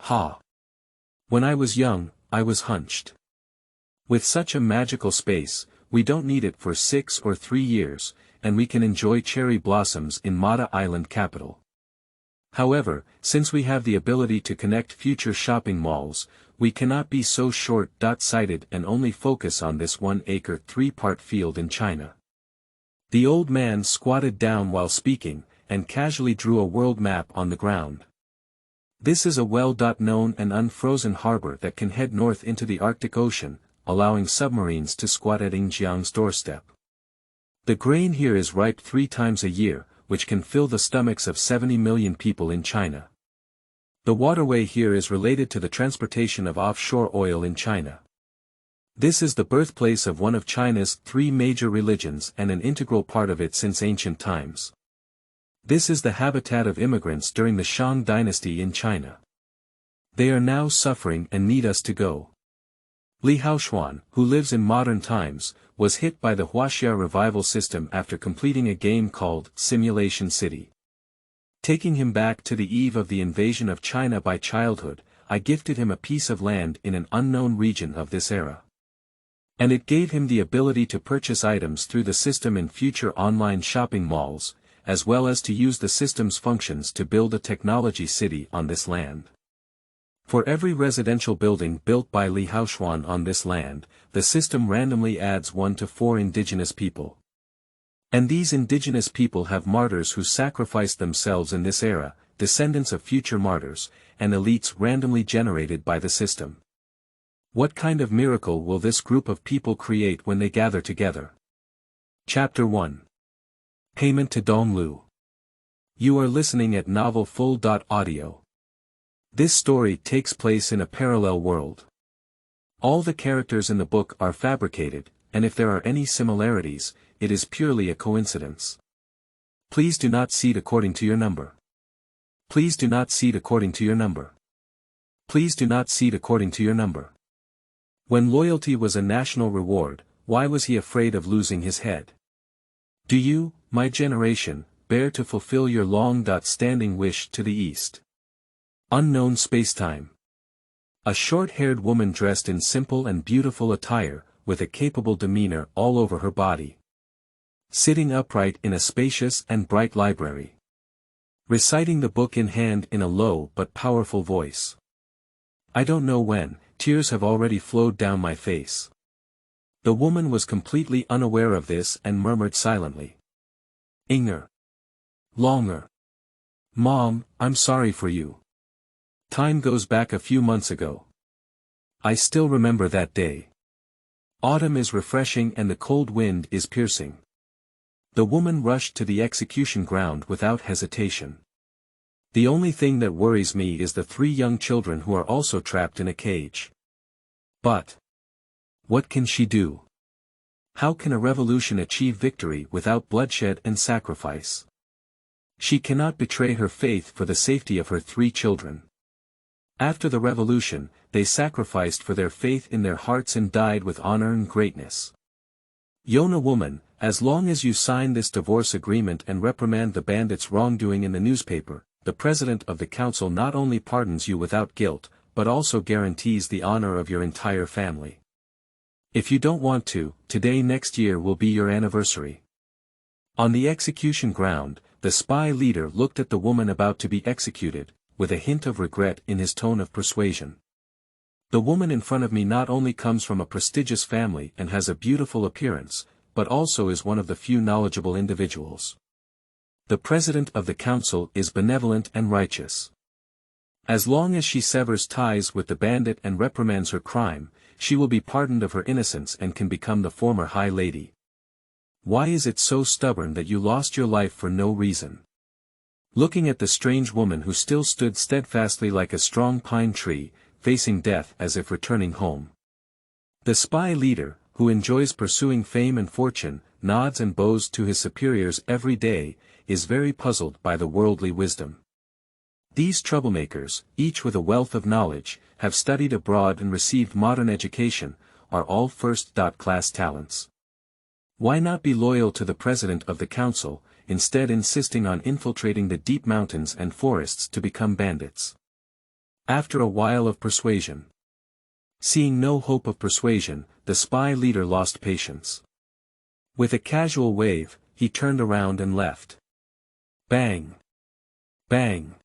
Ha! When I was young, I was hunched. With such a magical space, we don't need it for 6 or 3 years, and we can enjoy cherry blossoms in Mata Island capital. However, since we have the ability to connect future shopping malls, we cannot be so short-sighted and only focus on this 1-acre 3-part field in China. The old man squatted down while speaking, and casually drew a world map on the ground. This is a well-known and unfrozen harbor that can head north into the Arctic Ocean, allowing submarines to squat at Yingjiang's doorstep. The grain here is ripe 3 times a year, which can fill the stomachs of 70 million people in China. The waterway here is related to the transportation of offshore oil in China. This is the birthplace of one of China's 3 major religions and an integral part of it since ancient times. This is the habitat of immigrants during the Shang Dynasty in China. They are now suffering and need us to go. Li Haoxuan, who lives in modern times, was hit by the Huaxia Revival system after completing a game called Simulation City. Taking him back to the eve of the invasion of China by childhood, I gifted him a piece of land in an unknown region of this era. And it gave him the ability to purchase items through the system in future online shopping malls, as well as to use the system's functions to build a technology city on this land. For every residential building built by Li Haoxuan on this land, the system randomly adds 1 to 4 indigenous people. And these indigenous people have martyrs who sacrificed themselves in this era, descendants of future martyrs, and elites randomly generated by the system. What kind of miracle will this group of people create when they gather together? Chapter 1. Payment to Dongliu. You are listening at novelfull.audio. This story takes place in a parallel world. All the characters in the book are fabricated, and if there are any similarities, it is purely a coincidence. Please do not seat according to your number. Please do not seat according to your number. Please do not seat according to your number. When loyalty was a national reward, why was he afraid of losing his head? Do you, my generation, bear to fulfill your long-standing wish to the east? Unknown spacetime. A short-haired woman dressed in simple and beautiful attire, with a capable demeanor all over her body. Sitting upright in a spacious and bright library. Reciting the book in hand in a low but powerful voice. I don't know when, tears have already flowed down my face. The woman was completely unaware of this and murmured silently. Inger. Longer. Mom, I'm sorry for you. Time goes back a few months ago. I still remember that day. Autumn is refreshing and the cold wind is piercing. The woman rushed to the execution ground without hesitation. The only thing that worries me is the 3 young children who are also trapped in a cage. But what can she do? How can a revolution achieve victory without bloodshed and sacrifice? She cannot betray her faith for the safety of her 3 children. After the revolution, they sacrificed for their faith in their hearts and died with honor and greatness. Yona woman, as long as you sign this divorce agreement and reprimand the bandits' wrongdoing in the newspaper, the president of the council not only pardons you without guilt, but also guarantees the honor of your entire family. If you don't want to, today next year will be your anniversary. On the execution ground, the spy leader looked at the woman about to be executed, with a hint of regret in his tone of persuasion. The woman in front of me not only comes from a prestigious family and has a beautiful appearance, but also is one of the few knowledgeable individuals. The president of the council is benevolent and righteous. As long as she severs ties with the bandit and reprimands her crime, she will be pardoned of her innocence and can become the former High Lady. Why is it so stubborn that you lost your life for no reason? Looking at the strange woman who still stood steadfastly like a strong pine tree, facing death as if returning home. The spy leader, who enjoys pursuing fame and fortune, nods and bows to his superiors every day, is very puzzled by the worldly wisdom. These troublemakers, each with a wealth of knowledge, have studied abroad and received modern education, are all first-class talents. Why not be loyal to the president of the council, instead insisting on infiltrating the deep mountains and forests to become bandits? After a while of persuasion. Seeing no hope of persuasion, the spy leader lost patience. With a casual wave, he turned around and left. Bang! Bang!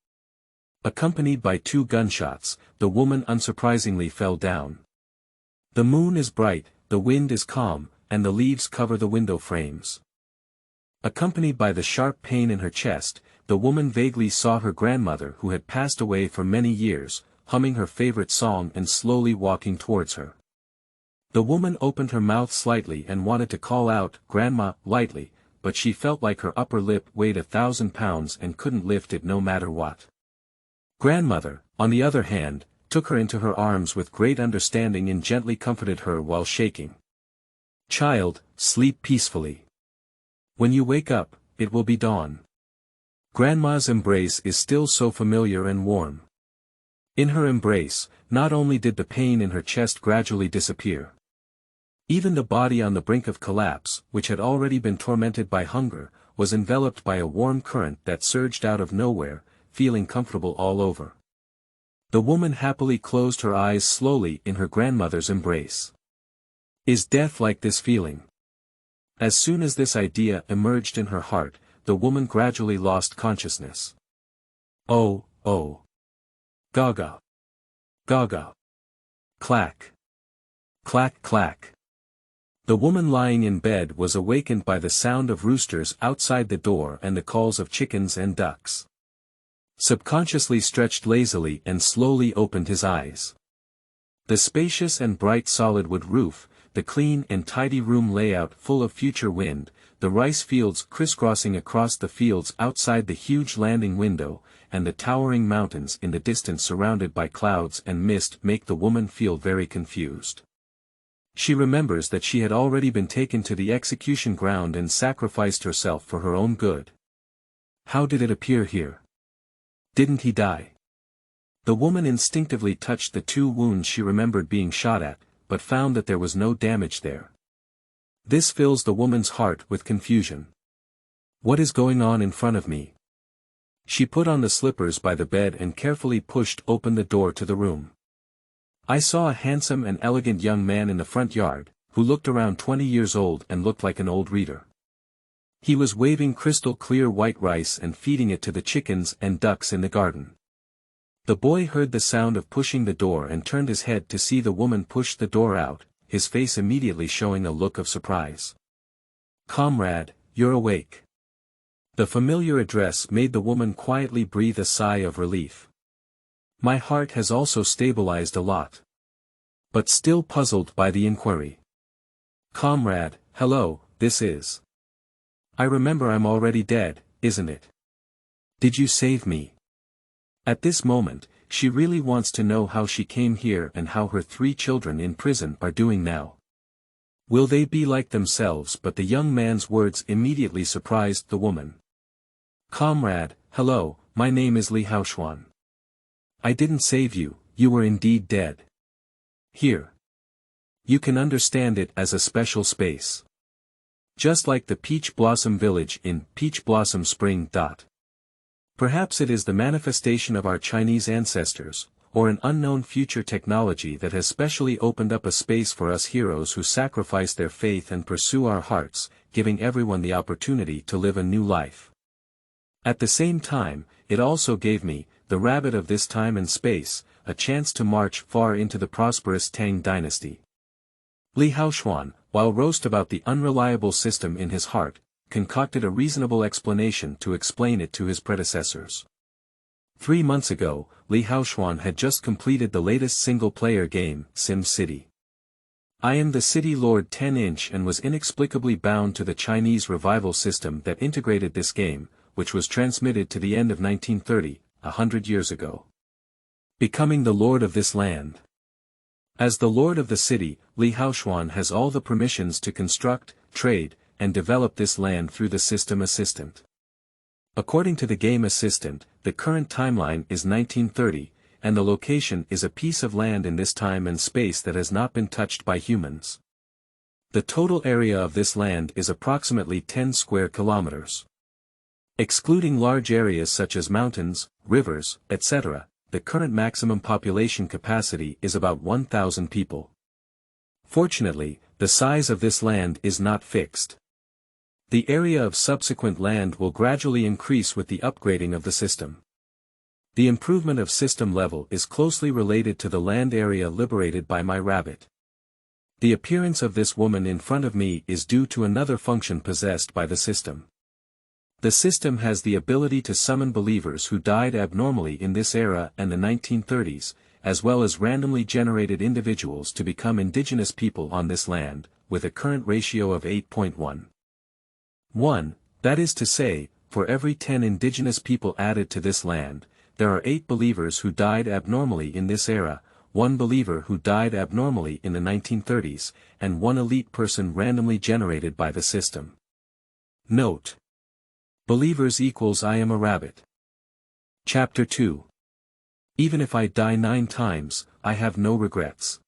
Accompanied by 2 gunshots, the woman unsurprisingly fell down. The moon is bright, the wind is calm, and the leaves cover the window frames. Accompanied by the sharp pain in her chest, the woman vaguely saw her grandmother who had passed away for many years, humming her favorite song and slowly walking towards her. The woman opened her mouth slightly and wanted to call out, "Grandma," lightly, but she felt like her upper lip weighed 1,000 pounds and couldn't lift it no matter what. Grandmother, on the other hand, took her into her arms with great understanding and gently comforted her while shaking. "Child, sleep peacefully. When you wake up, it will be dawn." Grandma's embrace is still so familiar and warm. In her embrace, not only did the pain in her chest gradually disappear. Even the body on the brink of collapse, which had already been tormented by hunger, was enveloped by a warm current that surged out of nowhere, feeling comfortable all over. The woman happily closed her eyes slowly in her grandmother's embrace. Is death like this feeling? As soon as this idea emerged in her heart, the woman gradually lost consciousness. Oh, oh. Gaga. Gaga. Clack. Clack clack. The woman lying in bed was awakened by the sound of roosters outside the door and the calls of chickens and ducks. Subconsciously stretched lazily and slowly opened his eyes. The spacious and bright solid wood roof, the clean and tidy room layout full of future wind, the rice fields crisscrossing across the fields outside the huge landing window, and the towering mountains in the distance surrounded by clouds and mist make the woman feel very confused. She remembers that she had already been taken to the execution ground and sacrificed herself for her own good. How did it appear here? Didn't he die? The woman instinctively touched the 2 wounds she remembered being shot at, but found that there was no damage there. This fills the woman's heart with confusion. What is going on in front of me? She put on the slippers by the bed and carefully pushed open the door to the room. I saw a handsome and elegant young man in the front yard, who looked around 20 years old and looked like an old reader. He was waving crystal clear white rice and feeding it to the chickens and ducks in the garden. The boy heard the sound of pushing the door and turned his head to see the woman push the door out, his face immediately showing a look of surprise. "Comrade, you're awake." The familiar address made the woman quietly breathe a sigh of relief. My heart has also stabilized a lot. But still puzzled by the inquiry. "Comrade, hello, this is. I remember I'm already dead, isn't it? Did you save me?" At this moment, she really wants to know how she came here and how her 3 children in prison are doing now. Will they be like themselves? But the young man's words immediately surprised the woman. "Comrade, hello, my name is Li Haoxuan. I didn't save you, you were indeed dead. Here. You can understand it as a special space. Just like the peach blossom village in Peach Blossom Spring. Perhaps it is the manifestation of our Chinese ancestors, or an unknown future technology that has specially opened up a space for us heroes who sacrifice their faith and pursue our hearts, giving everyone the opportunity to live a new life. At the same time, it also gave me, the rabbit of this time and space, a chance to march far into the prosperous Tang Dynasty." Li Haoxuan, while roast about the unreliable system in his heart, concocted a reasonable explanation to explain it to his predecessors. 3 months ago, Li Haoxuan had just completed the latest single-player game, Sim City. I am the City Lord 10-inch and was inexplicably bound to the Chinese revival system that integrated this game, which was transmitted to the end of 1930, 100 years ago. Becoming the lord of this land. As the lord of the city, Li Haoxuan has all the permissions to construct, trade, and develop this land through the system Assistant. According to the game Assistant, the current timeline is 1930, and the location is a piece of land in this time and space that has not been touched by humans. The total area of this land is approximately 10 square kilometers. Excluding large areas such as mountains, rivers, etc., the current maximum population capacity is about 1,000 people. Fortunately, the size of this land is not fixed. The area of subsequent land will gradually increase with the upgrading of the system. The improvement of system level is closely related to the land area liberated by my rabbit. The appearance of this woman in front of me is due to another function possessed by the system. The system has the ability to summon believers who died abnormally in this era and the 1930s, as well as randomly generated individuals to become indigenous people on this land, with a current ratio of 8.1. That is to say, for every 10 indigenous people added to this land, there are 8 believers who died abnormally in this era, 1 believer who died abnormally in the 1930s, and 1 elite person randomly generated by the system. Note: believers equals I am a rabbit. Chapter 2. Even if I die 9 times, I have no regrets.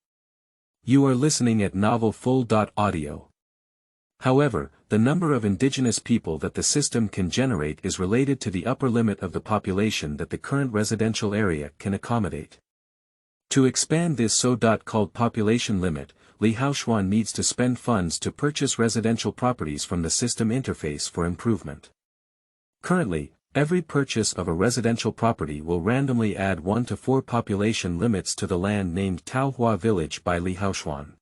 You are listening at novelfull.audio. However, the number of indigenous people that the system can generate is related to the upper limit of the population that the current residential area can accommodate. To expand this so-called population limit, Li Haoxuan needs to spend funds to purchase residential properties from the system interface for improvement. Currently, every purchase of a residential property will randomly add 1 to 4 population limits to the land named Taohua Village by Li Haoxuan.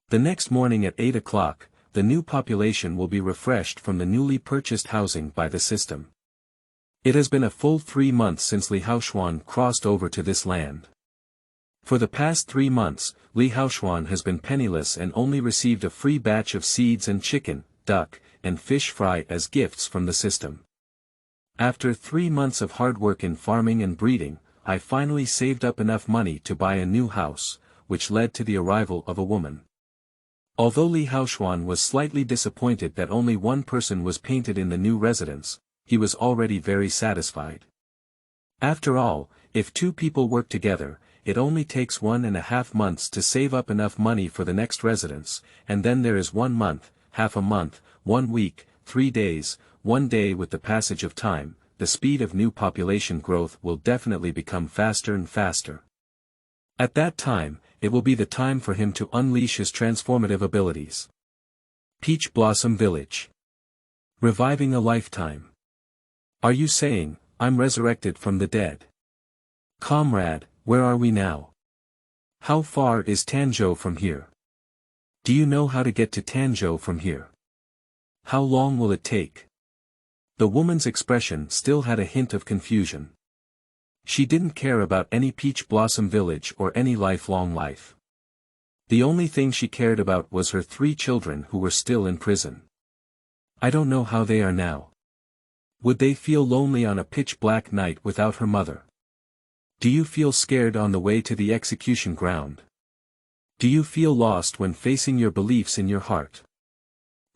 The next morning at 8 o'clock, the new population will be refreshed from the newly purchased housing by the system. It has been a full 3 months since Li Haoxuan crossed over to this land. For the past 3 months, Li Haoxuan has been penniless and only received a free batch of seeds and chicken, duck, and fish fry as gifts from the system. After 3 months of hard work in farming and breeding, I finally saved up enough money to buy a new house, which led to the arrival of a woman. Although Li Haoxuan was slightly disappointed that only 1 person was painted in the new residence, he was already very satisfied. After all, if 2 people work together, it only takes 1.5 months to save up enough money for the next residence, and then there is 1 month, half a month, 1 week, 3 days, 1 day. With the passage of time, the speed of new population growth will definitely become faster and faster. At that time, it will be the time for him to unleash his transformative abilities. Peach Blossom Village. Reviving a lifetime. Are you saying, I'm resurrected from the dead? Comrade, where are we now? How far is Tanzhou from here? Do you know how to get to Tanzhou from here? How long will it take? The woman's expression still had a hint of confusion. She didn't care about any Peach Blossom Village or any lifelong life. The only thing she cared about was her 3 children who were still in prison. I don't know how they are now. Would they feel lonely on a pitch-black night without her mother? Do you feel scared on the way to the execution ground? Do you feel lost when facing your beliefs in your heart?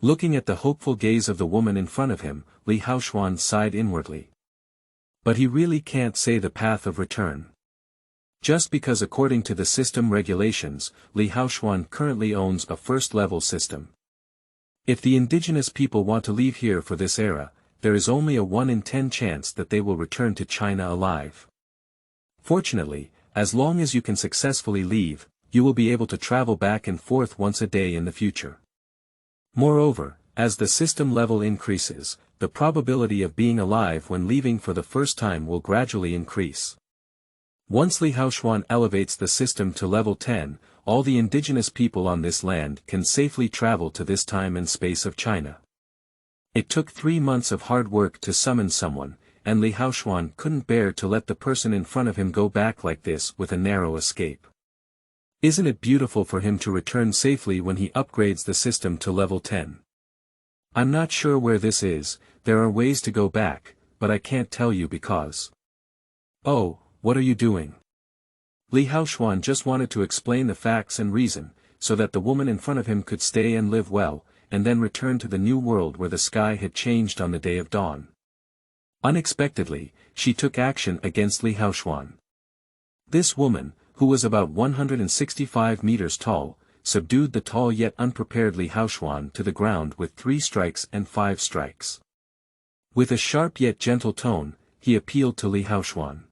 Looking at the hopeful gaze of the woman in front of him, Li Haoxuan sighed inwardly. But he really can't say the path of return. Just because according to the system regulations, Li Haoxuan currently owns a first-level system. If the indigenous people want to leave here for this era, there is only a 1 in 10 chance that they will return to China alive. Fortunately, as long as you can successfully leave, you will be able to travel back and forth once a day in the future. Moreover, as the system level increases, the probability of being alive when leaving for the first time will gradually increase. Once Li Haoxuan elevates the system to level 10, all the indigenous people on this land can safely travel to this time and space of China. It took 3 months of hard work to summon someone, and Li Haoxuan couldn't bear to let the person in front of him go back like this with a narrow escape. Isn't it beautiful for him to return safely when he upgrades the system to level 10? I'm not sure where this is, there are ways to go back, but I can't tell you because. Oh, what are you doing? Li Haoxuan just wanted to explain the facts and reason, so that the woman in front of him could stay and live well, and then return to the new world where the sky had changed on the day of dawn. Unexpectedly, she took action against Li Haoxuan. This woman, who was about 165 meters tall, subdued the tall yet unprepared Li Haoxuan to the ground with 3 strikes and 5 strikes. With a sharp yet gentle tone, he appealed to Li Haoxuan.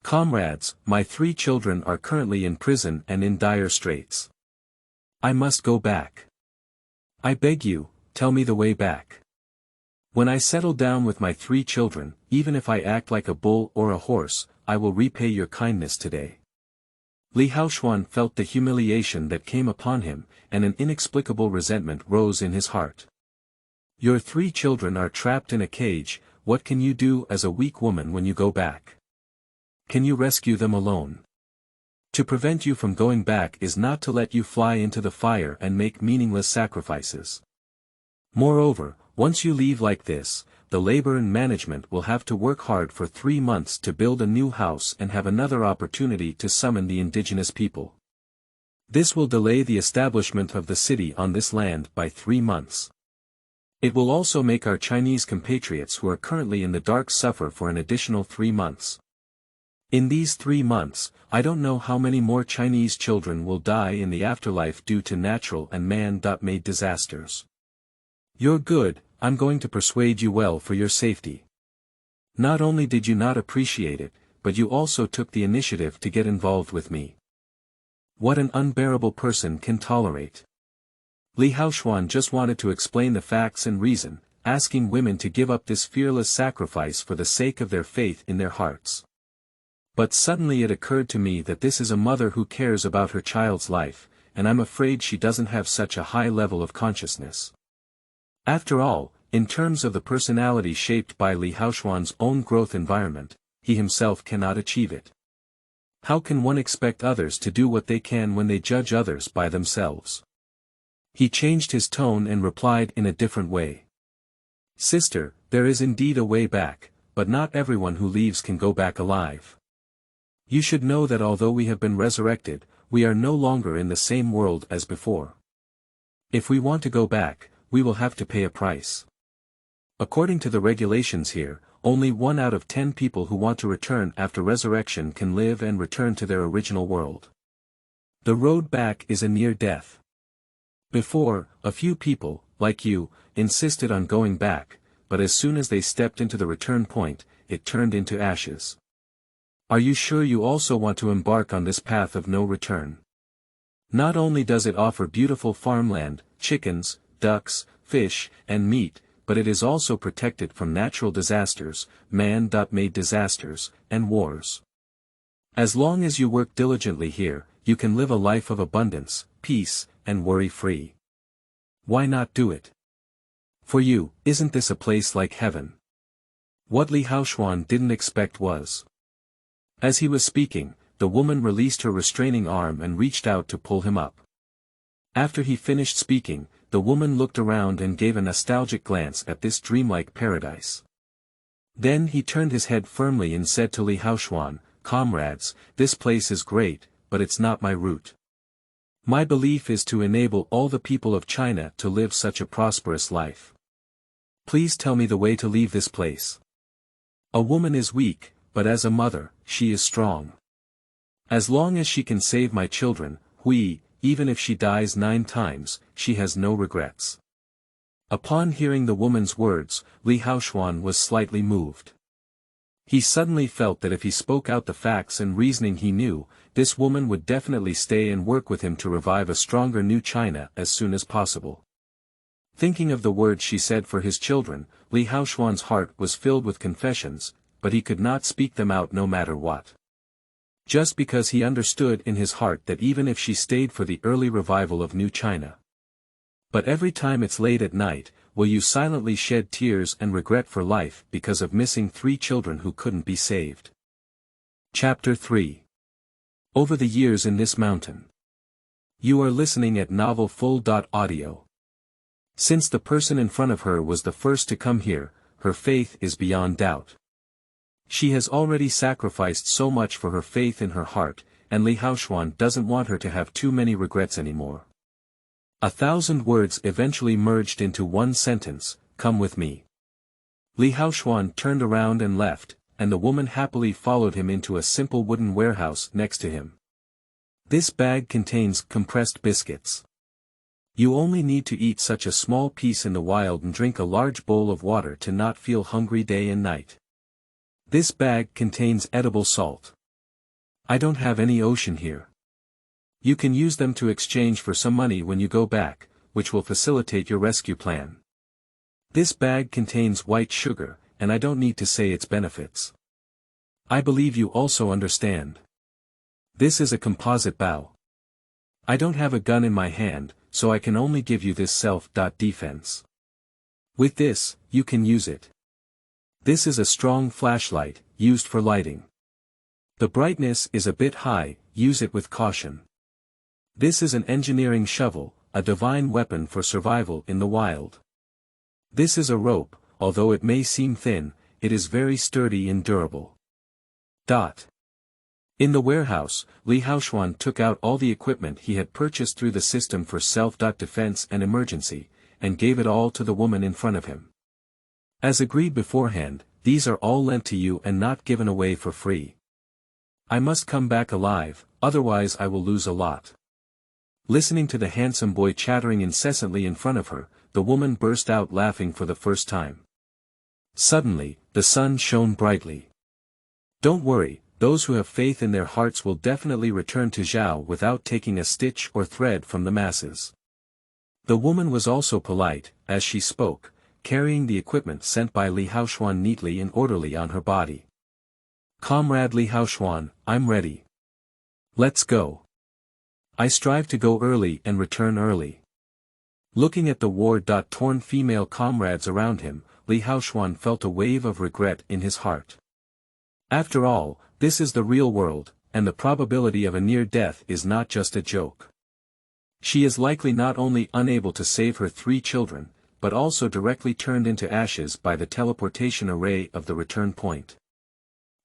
Comrades, my 3 children are currently in prison and in dire straits. I must go back. I beg you, tell me the way back. When I settle down with my 3 children, even if I act like a bull or a horse, I will repay your kindness today. Li Haoxuan felt the humiliation that came upon him, and an inexplicable resentment rose in his heart. Your 3 children are trapped in a cage. What can you do as a weak woman when you go back? Can you rescue them alone? To prevent you from going back is not to let you fly into the fire and make meaningless sacrifices. Moreover, once you leave like this, the labor and management will have to work hard for 3 months to build a new house and have another opportunity to summon the indigenous people. This will delay the establishment of the city on this land by 3 months. It will also make our Chinese compatriots who are currently in the dark suffer for an additional 3 months. In these 3 months, I don't know how many more Chinese children will die in the afterlife due to natural and man-made disasters. You're good, I'm going to persuade you well for your safety. Not only did you not appreciate it, but you also took the initiative to get involved with me. What an unbearable person can tolerate. Li Haoxuan just wanted to explain the facts and reason, asking women to give up this fearless sacrifice for the sake of their faith in their hearts. But suddenly it occurred to me that this is a mother who cares about her child's life, and I'm afraid she doesn't have such a high level of consciousness. After all, in terms of the personality shaped by Li Haoxuan's own growth environment, he himself cannot achieve it. How can one expect others to do what they can when they judge others by themselves? He changed his tone and replied in a different way. Sister, there is indeed a way back, but not everyone who leaves can go back alive. You should know that although we have been resurrected, we are no longer in the same world as before. If we want to go back, we will have to pay a price. According to the regulations here, only 1 out of 10 people who want to return after resurrection can live and return to their original world. The road back is a near death. Before, a few people, like you, insisted on going back, but as soon as they stepped into the return point, it turned into ashes. Are you sure you also want to embark on this path of no return? Not only does it offer beautiful farmland, chickens, ducks, fish, and meat, but it is also protected from natural disasters, man-made disasters, and wars. As long as you work diligently here, you can live a life of abundance, peace, and worry-free. Why not do it? For you, isn't this a place like heaven? What Li Haoxuan didn't expect was. As he was speaking, the woman released her restraining arm and reached out to pull him up. After he finished speaking, the woman looked around and gave a nostalgic glance at this dreamlike paradise. Then he turned his head firmly and said to Li Haoxuan, Comrades, this place is great, but it's not my route. My belief is to enable all the people of China to live such a prosperous life. Please tell me the way to leave this place. A woman is weak, but as a mother, she is strong. As long as she can save my children, even if she dies 9 times, she has no regrets. Upon hearing the woman's words, Li Haoxuan was slightly moved. He suddenly felt that if he spoke out the facts and reasoning he knew, this woman would definitely stay and work with him to revive a stronger new China as soon as possible. Thinking of the words she said for his children, Li Haoxuan's heart was filled with confessions, but he could not speak them out no matter what. Just because he understood in his heart that even if she stayed for the early revival of New China. But every time it's late at night, will you silently shed tears and regret for life because of missing 3 children who couldn't be saved? Chapter 3. Over the years in this mountain. You are listening at novel-full.audio. Since the person in front of her was the first to come here, her faith is beyond doubt. She has already sacrificed so much for her faith in her heart, and Li Haoxuan doesn't want her to have too many regrets anymore. 1,000 words eventually merged into one sentence, come with me. Li Haoxuan turned around and left, and the woman happily followed him into a simple wooden warehouse next to him. This bag contains compressed biscuits. You only need to eat such a small piece in the wild and drink a large bowl of water to not feel hungry day and night. This bag contains edible salt. I don't have any ocean here. You can use them to exchange for some money when you go back, which will facilitate your rescue plan. This bag contains white sugar, and I don't need to say its benefits. I believe you also understand. This is a composite bow. I don't have a gun in my hand, so I can only give you this self-defense. With this, you can use it. This is a strong flashlight, used for lighting. The brightness is a bit high, use it with caution. This is an engineering shovel, a divine weapon for survival in the wild. This is a rope, although it may seem thin, it is very sturdy and durable. In the warehouse, Li Haoxuan took out all the equipment he had purchased through the system for self-defense and emergency, and gave it all to the woman in front of him. As agreed beforehand, these are all lent to you and not given away for free. I must come back alive, otherwise I will lose a lot. Listening to the handsome boy chattering incessantly in front of her, the woman burst out laughing for the first time. Suddenly, the sun shone brightly. Don't worry, those who have faith in their hearts will definitely return to Zhao without taking a stitch or thread from the masses. The woman was also polite, as she spoke, carrying the equipment sent by Li Haoxuan neatly and orderly on her body. Comrade Li Haoxuan, I'm ready. Let's go. I strive to go early and return early. Looking at the war-torn female comrades around him, Li Haoxuan felt a wave of regret in his heart. After all, this is the real world, and the probability of a near death is not just a joke. She is likely not only unable to save her 3 children, but also directly turned into ashes by the teleportation array of the return point.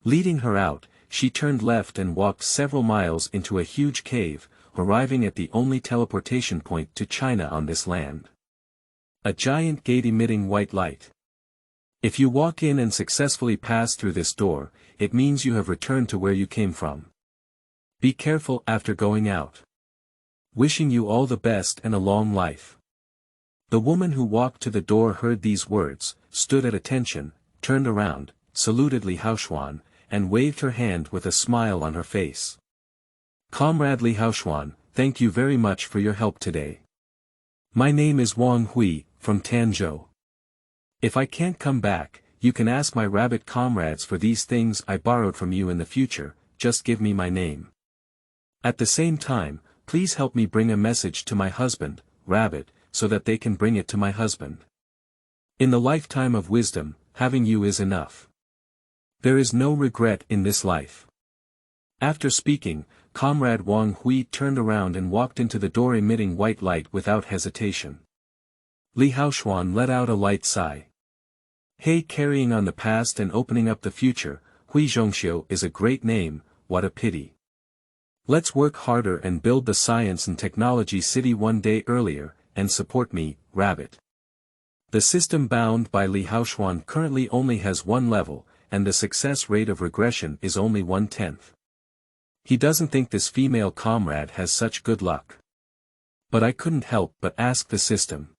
Leading her out, she turned left and walked several miles into a huge cave, arriving at the only teleportation point to China on this land. A giant gate emitting white light. If you walk in and successfully pass through this door, it means you have returned to where you came from. Be careful after going out. Wishing you all the best and a long life. The woman who walked to the door heard these words, stood at attention, turned around, saluted Li Haoxuan, and waved her hand with a smile on her face. Comrade Li Haoxuan, thank you very much for your help today. My name is Wang Hui, from Tanzhou. If I can't come back, you can ask my rabbit comrades for these things I borrowed from you in the future, just give me my name. At the same time, please help me bring a message to my husband, Rabbit, so that they can bring it to my husband. In the lifetime of wisdom, having you is enough. There is no regret in this life. After speaking, Comrade Wang Hui turned around and walked into the door emitting white light without hesitation. Li Haoxuan let out a light sigh. Hey, carrying on the past and opening up the future, Hui Zhongxiu is a great name, what a pity. Let's work harder and build the science and technology city one day earlier, and support me, Rabbit. The system bound by Li Haoxuan currently only has 1 level, and the success rate of regression is only 1/10. He doesn't think this female comrade has such good luck. But I couldn't help but ask the system.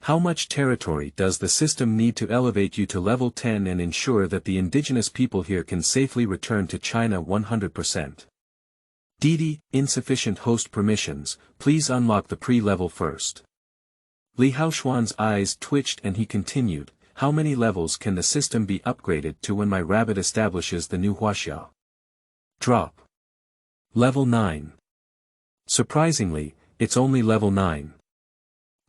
How much territory does the system need to elevate you to level 10 and ensure that the indigenous people here can safely return to China 100%? DD, insufficient host permissions, please unlock the pre-level first. Li Haoxuan's eyes twitched and he continued, how many levels can the system be upgraded to when my rabbit establishes the new Huaxia? Drop. Level 9. Surprisingly, it's only level 9.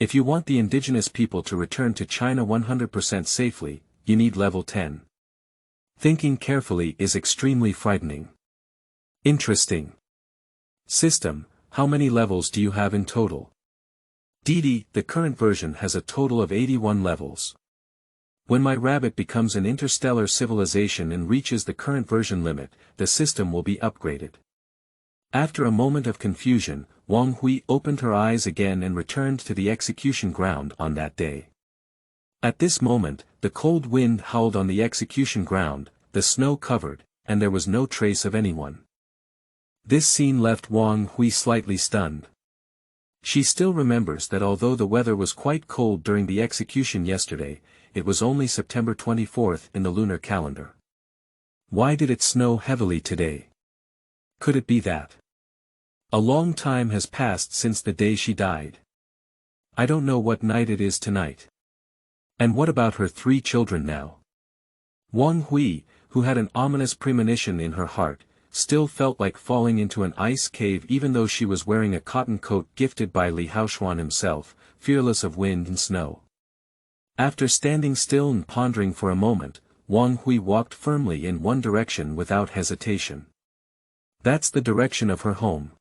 If you want the indigenous people to return to China 100% safely, you need level 10. Thinking carefully is extremely frightening. Interesting. System, how many levels do you have in total? DD, the current version has a total of 81 levels. When my rabbit becomes an interstellar civilization and reaches the current version limit, the system will be upgraded. After a moment of confusion, Wang Hui opened her eyes again and returned to the execution ground on that day. At this moment, the cold wind howled on the execution ground, the snow covered, and there was no trace of anyone. This scene left Wang Hui slightly stunned. She still remembers that although the weather was quite cold during the execution yesterday, it was only September 24th in the lunar calendar. Why did it snow heavily today? Could it be that? A long time has passed since the day she died. I don't know what night it is tonight. And what about her 3 children now? Wang Hui, who had an ominous premonition in her heart, still felt like falling into an ice cave even though she was wearing a cotton coat gifted by Li Haoxuan himself, fearless of wind and snow. After standing still and pondering for a moment, Wang Hui walked firmly in one direction without hesitation. That's the direction of her home.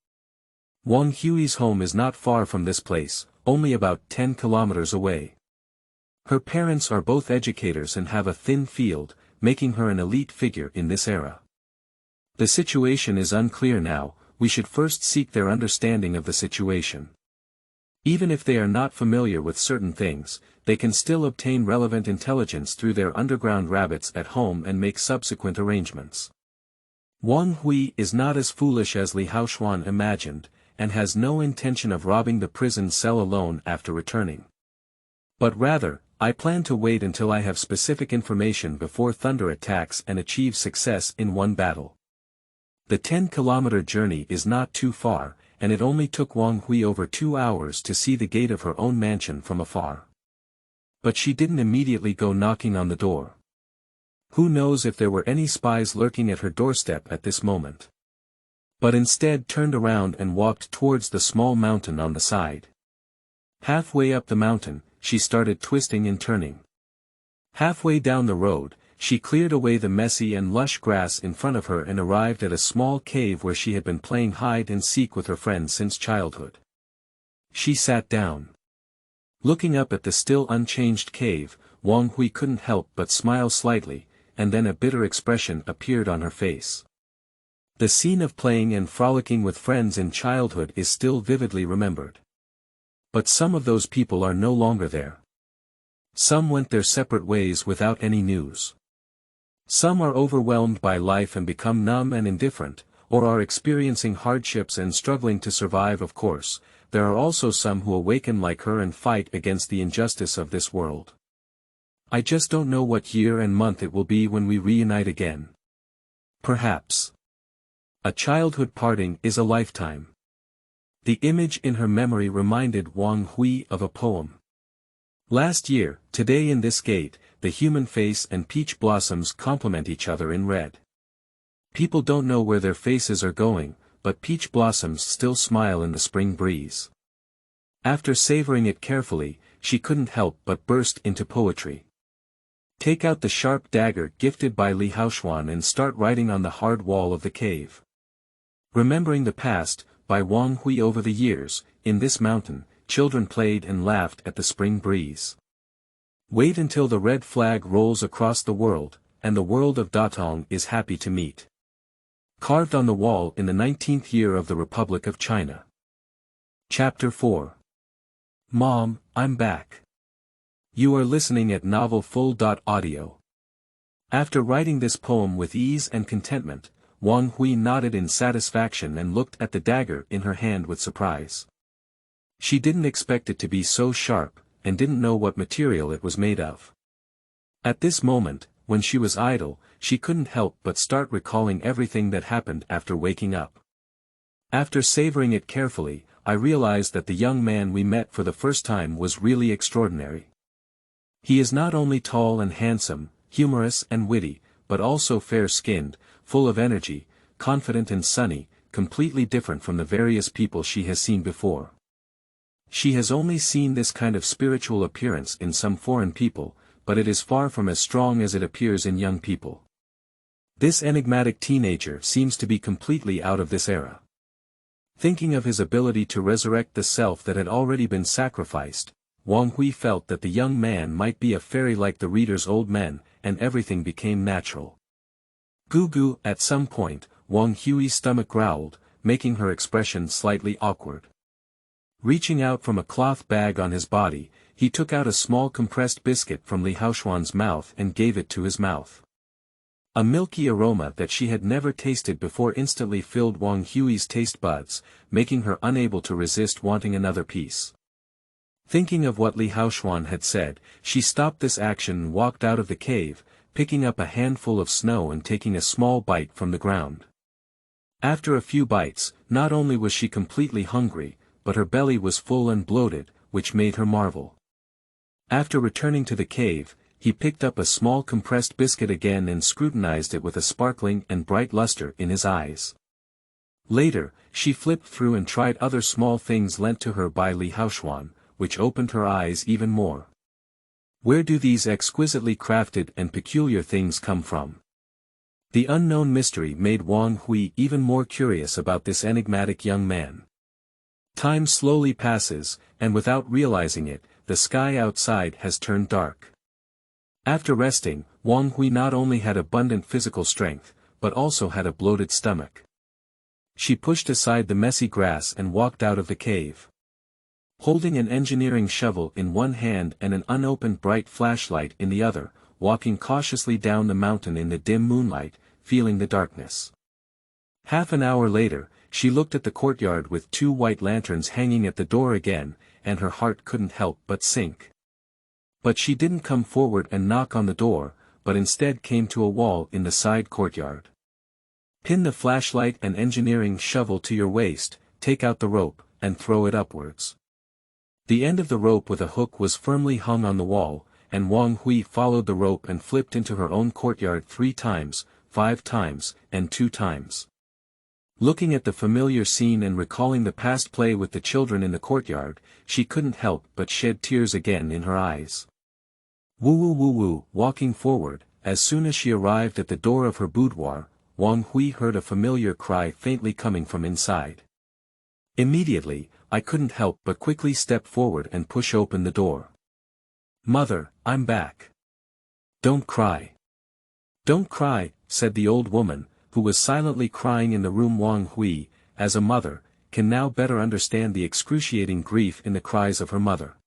Wang Hui's home is not far from this place, only about 10 kilometers away. Her parents are both educators and have a thin field, making her an elite figure in this era. The situation is unclear now, we should first seek their understanding of the situation. Even if they are not familiar with certain things, they can still obtain relevant intelligence through their underground rabbits at home and make subsequent arrangements. Wang Hui is not as foolish as Li Haoxuan imagined, and has no intention of robbing the prison cell alone after returning. But rather, I plan to wait until I have specific information before Thunder attacks and achieve success in one battle. The 10-kilometer journey is not too far, and it only took Wang Hui over 2 hours to see the gate of her own mansion from afar. But she didn't immediately go knocking on the door. Who knows if there were any spies lurking at her doorstep at this moment. But instead turned around and walked towards the small mountain on the side. Halfway up the mountain, she started twisting and turning. Halfway down the road, she cleared away the messy and lush grass in front of her and arrived at a small cave where she had been playing hide and seek with her friends since childhood. She sat down. Looking up at the still unchanged cave, Wang Hui couldn't help but smile slightly, and then a bitter expression appeared on her face. The scene of playing and frolicking with friends in childhood is still vividly remembered. But some of those people are no longer there. Some went their separate ways without any news. Some are overwhelmed by life and become numb and indifferent, or are experiencing hardships and struggling to survive. Of course, there are also some who awaken like her and fight against the injustice of this world. I just don't know what year and month it will be when we reunite again. Perhaps. A childhood parting is a lifetime. The image in her memory reminded Wang Hui of a poem. Last year, today in this gate, the human face and peach blossoms complement each other in red. People don't know where their faces are going, but peach blossoms still smile in the spring breeze. After savoring it carefully, she couldn't help but burst into poetry. Take out the sharp dagger gifted by Li Haoxuan and start writing on the hard wall of the cave. Remembering the past, by Wang Hui. Over the years, in this mountain, children played and laughed at the spring breeze. Wait until the red flag rolls across the world, and the world of Datong is happy to meet. Carved on the wall in the 19th year of the Republic of China. Chapter 4. Mom, I'm back. You are listening at novelfull.audio. After writing this poem with ease and contentment, Wang Hui nodded in satisfaction and looked at the dagger in her hand with surprise. She didn't expect it to be so sharp, and didn't know what material it was made of. At this moment, when she was idle, she couldn't help but start recalling everything that happened after waking up. After savoring it carefully, I realized that the young man we met for the first time was really extraordinary. He is not only tall and handsome, humorous and witty, but also fair-skinned, full of energy, confident and sunny, completely different from the various people she has seen before. She has only seen this kind of spiritual appearance in some foreign people, but it is far from as strong as it appears in young people. This enigmatic teenager seems to be completely out of this era. Thinking of his ability to resurrect the self that had already been sacrificed, Wang Hui felt that the young man might be a fairy like the reader's old men, and everything became natural. Goo-goo. At some point, Wang Hui's stomach growled, making her expression slightly awkward. Reaching out from a cloth bag on his body, he took out a small compressed biscuit from Li Haoxuan's mouth and gave it to his mouth. A milky aroma that she had never tasted before instantly filled Wang Hui's taste buds, making her unable to resist wanting another piece. Thinking of what Li Haoxuan had said, she stopped this action and walked out of the cave, picking up a handful of snow and taking a small bite from the ground. After a few bites, not only was she completely hungry, but her belly was full and bloated, which made her marvel. After returning to the cave, he picked up a small compressed biscuit again and scrutinized it with a sparkling and bright luster in his eyes. Later, she flipped through and tried other small things lent to her by Li Haoxuan, which opened her eyes even more. Where do these exquisitely crafted and peculiar things come from? The unknown mystery made Wang Hui even more curious about this enigmatic young man. Time slowly passes, and without realizing it, the sky outside has turned dark. After resting, Wang Hui not only had abundant physical strength, but also had a bloated stomach. She pushed aside the messy grass and walked out of the cave. Holding an engineering shovel in one hand and an unopened bright flashlight in the other, walking cautiously down the mountain in the dim moonlight, feeling the darkness. Half an hour later, she looked at the courtyard with 2 white lanterns hanging at the door again, and her heart couldn't help but sink. But she didn't come forward and knock on the door, but instead came to a wall in the side courtyard. Pin the flashlight and engineering shovel to your waist, take out the rope, and throw it upwards. The end of the rope with a hook was firmly hung on the wall, and Wang Hui followed the rope and flipped into her own courtyard 3 times, 5 times, and 2 times. Looking at the familiar scene and recalling the past play with the children in the courtyard, she couldn't help but shed tears again in her eyes. Woo, walking forward, as soon as she arrived at the door of her boudoir, Wang Hui heard a familiar cry faintly coming from inside. Immediately, I couldn't help but quickly step forward and push open the door. "Mother, I'm back. Don't cry." "Don't cry," said the old woman, who was silently crying in the room. Wang Hui, as a mother, can now better understand the excruciating grief in the cries of her mother.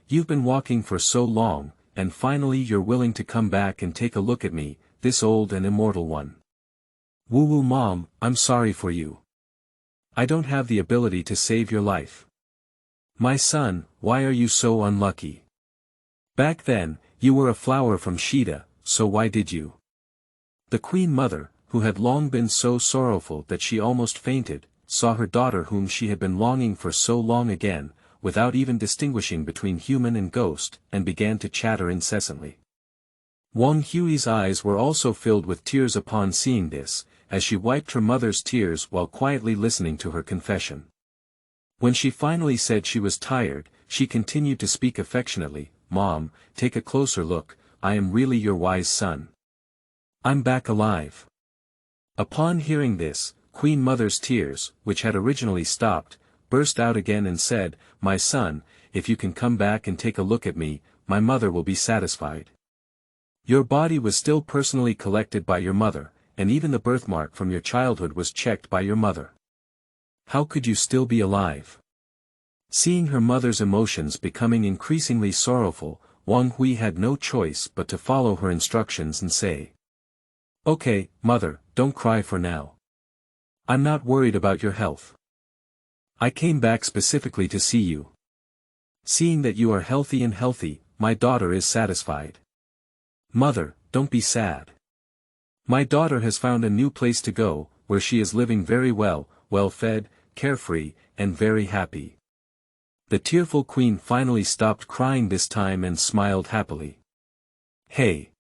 You've been walking for so long, and finally you're willing to come back and take a look at me, this old and immortal one. Woo, Mom, I'm sorry for you. I don't have the ability to save your life. My son, why are you so unlucky? Back then, you were a flower from Shida, so why did you? The Queen Mother, who had long been so sorrowful that she almost fainted, saw her daughter whom she had been longing for so long again, without even distinguishing between human and ghost, and began to chatter incessantly. Wang Hui's eyes were also filled with tears upon seeing this, as she wiped her mother's tears while quietly listening to her confession. When she finally said she was tired, she continued to speak affectionately, "Mom, take a closer look, I am really your wise son. I'm back alive." Upon hearing this, Queen Mother's tears, which had originally stopped, burst out again and said, "My son, if you can come back and take a look at me, my mother will be satisfied. Your body was still personally collected by your mother, and even the birthmark from your childhood was checked by your mother. How could you still be alive?" Seeing her mother's emotions becoming increasingly sorrowful, Wang Hui had no choice but to follow her instructions and say, "Okay, Mother, don't cry for now. I'm not worried about your health. I came back specifically to see you. Seeing that you are healthy, my daughter is satisfied. Mother, don't be sad. My daughter has found a new place to go, where she is living very well fed, carefree, and very happy." The tearful queen finally stopped crying this time and smiled happily. Hey!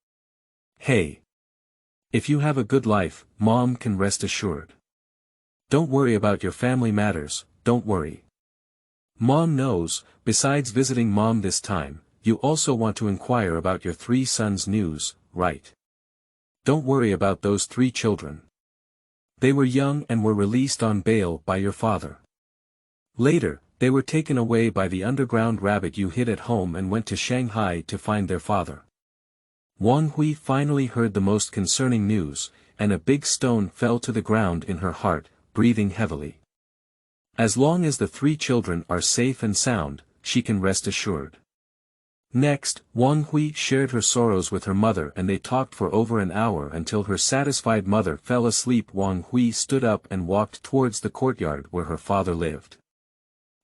If you have a good life, Mom can rest assured. Don't worry about your family matters, don't worry. Mom knows, besides visiting Mom this time, you also want to inquire about your 3 sons' news, right? Don't worry about those 3 children. They were young and were released on bail by your father. Later, they were taken away by the underground rabbit you hid at home and went to Shanghai to find their father. Wang Hui finally heard the most concerning news, and a big stone fell to the ground in her heart, breathing heavily. As long as the 3 children are safe and sound, she can rest assured. Next, Wang Hui shared her sorrows with her mother and they talked for over an hour until her satisfied mother fell asleep. Wang Hui stood up and walked towards the courtyard where her father lived.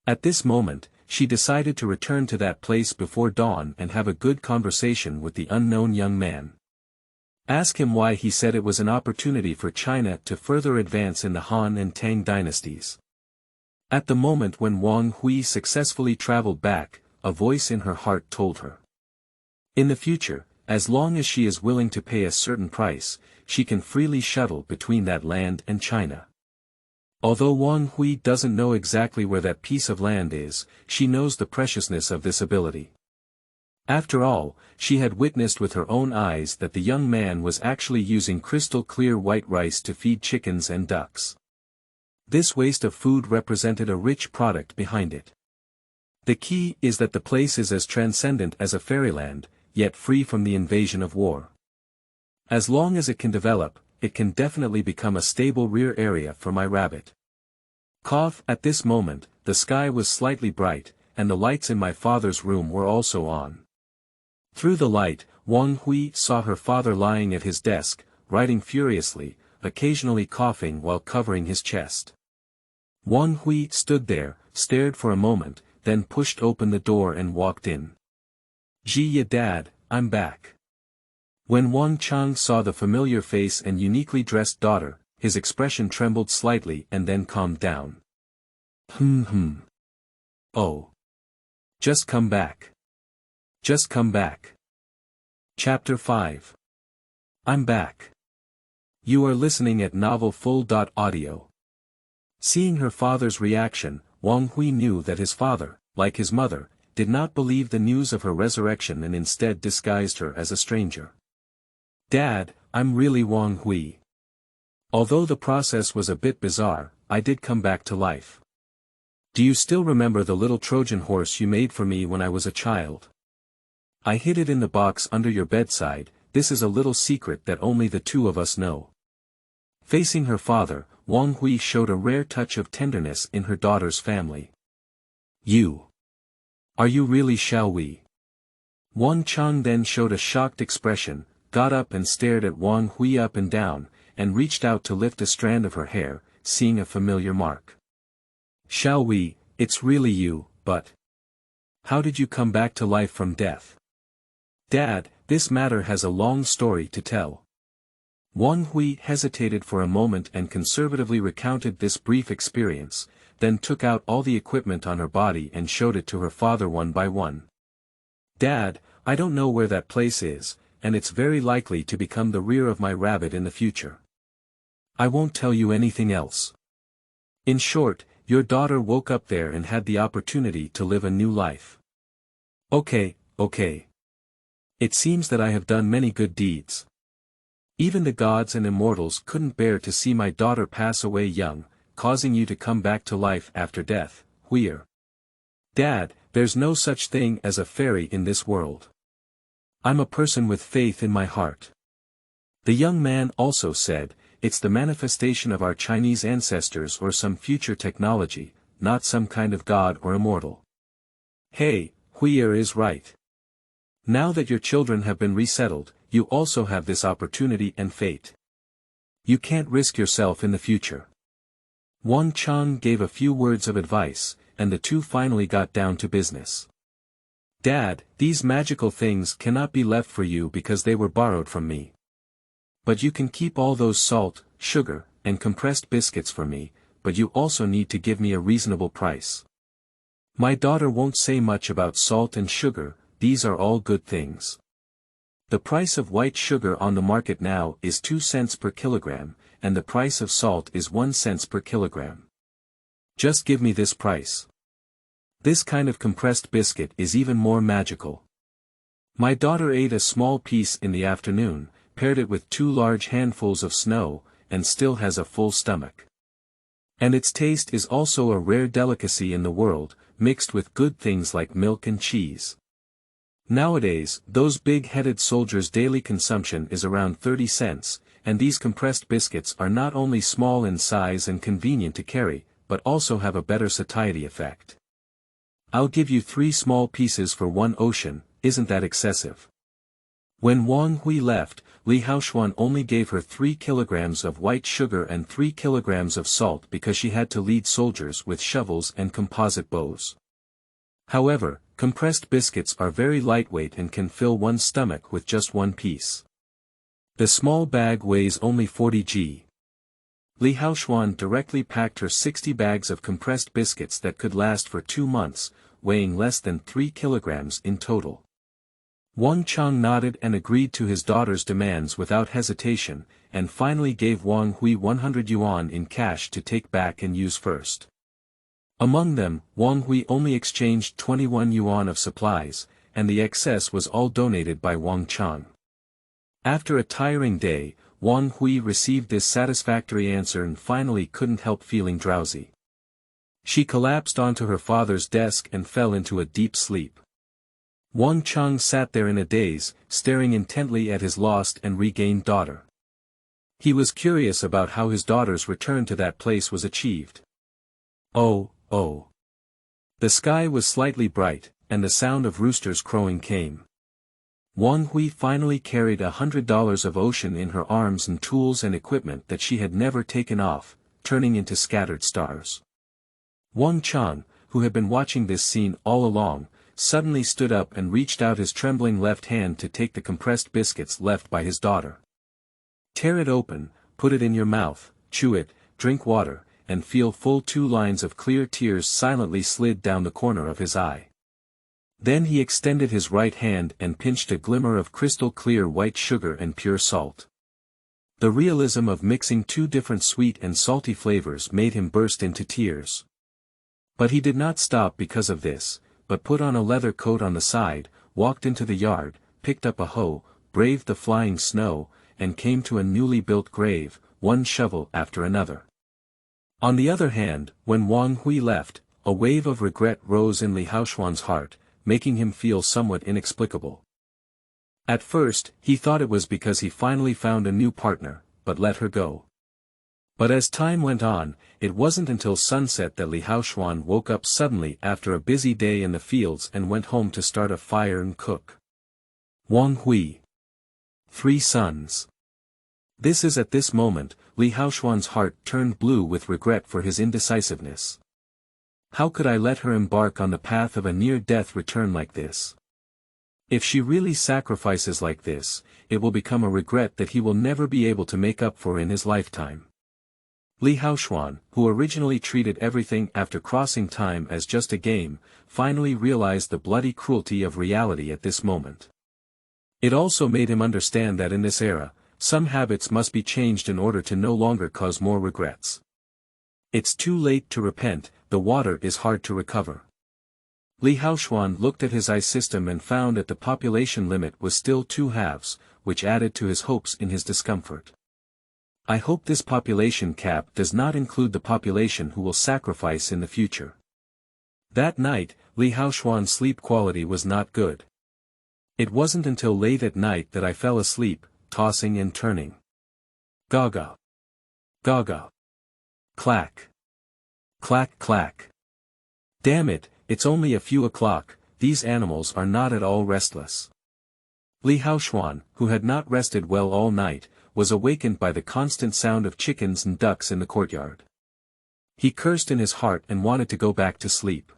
At this moment, she decided to return to that place before dawn and have a good conversation with the unknown young man. Ask him why. He said it was an opportunity for China to further advance in the Han and Tang dynasties. At the moment when Wang Hui successfully traveled back, a voice in her heart told her. In the future, as long as she is willing to pay a certain price, she can freely shuttle between that land and China. Although Wang Hui doesn't know exactly where that piece of land is, she knows the preciousness of this ability. After all, she had witnessed with her own eyes that the young man was actually using crystal clear white rice to feed chickens and ducks. This waste of food represented a rich product behind it. The key is that the place is as transcendent as a fairyland, yet free from the invasion of war. As long as it can develop, it can definitely become a stable rear area for my rabbit. At this moment, the sky was slightly bright, and the lights in my father's room were also on. Through the light, Wang Hui saw her father lying at his desk, writing furiously, occasionally coughing while covering his chest. Wang Hui stood there, stared for a moment, then pushed open the door and walked in. "Ji, Dad, I'm back." When Wang Chang saw the familiar face and uniquely dressed daughter, his expression trembled slightly and then calmed down. Oh. Just come back. Just come back. Chapter 5. I'm back. You are listening at novelfull.audio. Seeing her father's reaction, Wang Hui knew that his father, like his mother, did not believe the news of her resurrection and instead disguised her as a stranger. "Dad, I'm really Wang Hui. Although the process was a bit bizarre, I did come back to life. Do you still remember the little Trojan horse you made for me when I was a child? I hid it in the box under your bedside. This is a little secret that only the two of us know." Facing her father, Wang Hui showed a rare touch of tenderness in her daughter's family. "You. Are you really Xiao Wei?" Wang Chang then showed a shocked expression, got up and stared at Wang Hui up and down, and reached out to lift a strand of her hair, seeing a familiar mark. "Xiao Wei, it's really you, but how did you come back to life from death?" "Dad, this matter has a long story to tell." Wang Hui hesitated for a moment and conservatively recounted this brief experience, then took out all the equipment on her body and showed it to her father one by one. "Dad, I don't know where that place is, and it's very likely to become the rear of my rabbit in the future. I won't tell you anything else. In short, your daughter woke up there and had the opportunity to live a new life." Okay. It seems that I have done many good deeds. Even the gods and immortals couldn't bear to see my daughter pass away young, causing you to come back to life after death, Huier. "Dad, there's no such thing as a fairy in this world. I'm a person with faith in my heart." The young man also said, "It's the manifestation of our Chinese ancestors or some future technology, not some kind of god or immortal." Hey, Huier is right. Now that your children have been resettled, you also have this opportunity and fate. You can't risk yourself in the future. Wang Chang gave a few words of advice, and the two finally got down to business. "Dad, these magical things cannot be left for you because they were borrowed from me. But you can keep all those salt, sugar, and compressed biscuits for me, but you also need to give me a reasonable price. My daughter won't say much about salt and sugar, these are all good things. The price of white sugar on the market now is 2 cents per kilogram, and the price of salt is 1 cent per kilogram. Just give me this price. This kind of compressed biscuit is even more magical. My daughter ate a small piece in the afternoon, paired it with 2 large handfuls of snow, and still has a full stomach. And its taste is also a rare delicacy in the world, mixed with good things like milk and cheese. Nowadays, those big-headed soldiers' daily consumption is around 30 cents, and these compressed biscuits are not only small in size and convenient to carry, but also have a better satiety effect. I'll give you 3 small pieces for 1 ocean, isn't that excessive?" When Wang Hui left, Li Haoxuan only gave her 3 kilograms of white sugar and 3 kilograms of salt because she had to lead soldiers with shovels and composite bows. However, compressed biscuits are very lightweight and can fill one's stomach with just 1 piece. The small bag weighs only 40 g. Li Haoxuan directly packed her 60 bags of compressed biscuits that could last for 2 months, weighing less than 3 kilograms in total. Wang Chang nodded and agreed to his daughter's demands without hesitation, and finally gave Wang Hui 100 yuan in cash to take back and use first. Among them, Wang Hui only exchanged 21 yuan of supplies, and the excess was all donated by Wang Chang. After a tiring day, Wang Hui received this satisfactory answer and finally couldn't help feeling drowsy. She collapsed onto her father's desk and fell into a deep sleep. Wang Chang sat there in a daze, staring intently at his lost and regained daughter. He was curious about how his daughter's return to that place was achieved. Oh. The sky was slightly bright, and the sound of roosters crowing came. Wang Hui finally carried $100 of ocean in her arms and tools and equipment that she had never taken off, turning into scattered stars. Wang Chang, who had been watching this scene all along, suddenly stood up and reached out his trembling left hand to take the compressed biscuits left by his daughter. Tear it open, put it in your mouth, chew it, drink water, and feel full 2 lines of clear tears silently slid down the corner of his eye. Then he extended his right hand and pinched a glimmer of crystal clear white sugar and pure salt. The realism of mixing 2 different sweet and salty flavors made him burst into tears. But he did not stop because of this, but put on a leather coat on the side, walked into the yard, picked up a hoe, braved the flying snow, and came to a newly built grave, one shovel after another. On the other hand, when Wang Hui left, a wave of regret rose in Li Haoxuan's heart, making him feel somewhat inexplicable. At first, he thought it was because he finally found a new partner, but let her go. But as time went on, it wasn't until sunset that Li Haoxuan woke up suddenly after a busy day in the fields and went home to start a fire and cook. Wang Hui. 3 sons. This is at this moment, Li Haoxuan's heart turned blue with regret for his indecisiveness. How could I let her embark on the path of a near-death return like this? If she really sacrifices like this, it will become a regret that he will never be able to make up for in his lifetime. Li Haoxuan, who originally treated everything after crossing time as just a game, finally realized the bloody cruelty of reality at this moment. It also made him understand that in this era, some habits must be changed in order to no longer cause more regrets. It's too late to repent, the water is hard to recover. Li Haoxuan looked at his ice system and found that the population limit was still 2 halves, which added to his hopes in his discomfort. I hope this population cap does not include the population who will sacrifice in the future. That night, Li Haoxuan's sleep quality was not good. It wasn't until late at night that I fell asleep, tossing and turning. Gaga. Gaga. Clack. Clack clack. Damn it, it's only a few o'clock, these animals are not at all restless. Li Haoxuan, who had not rested well all night, was awakened by the constant sound of chickens and ducks in the courtyard. He cursed in his heart and wanted to go back to sleep.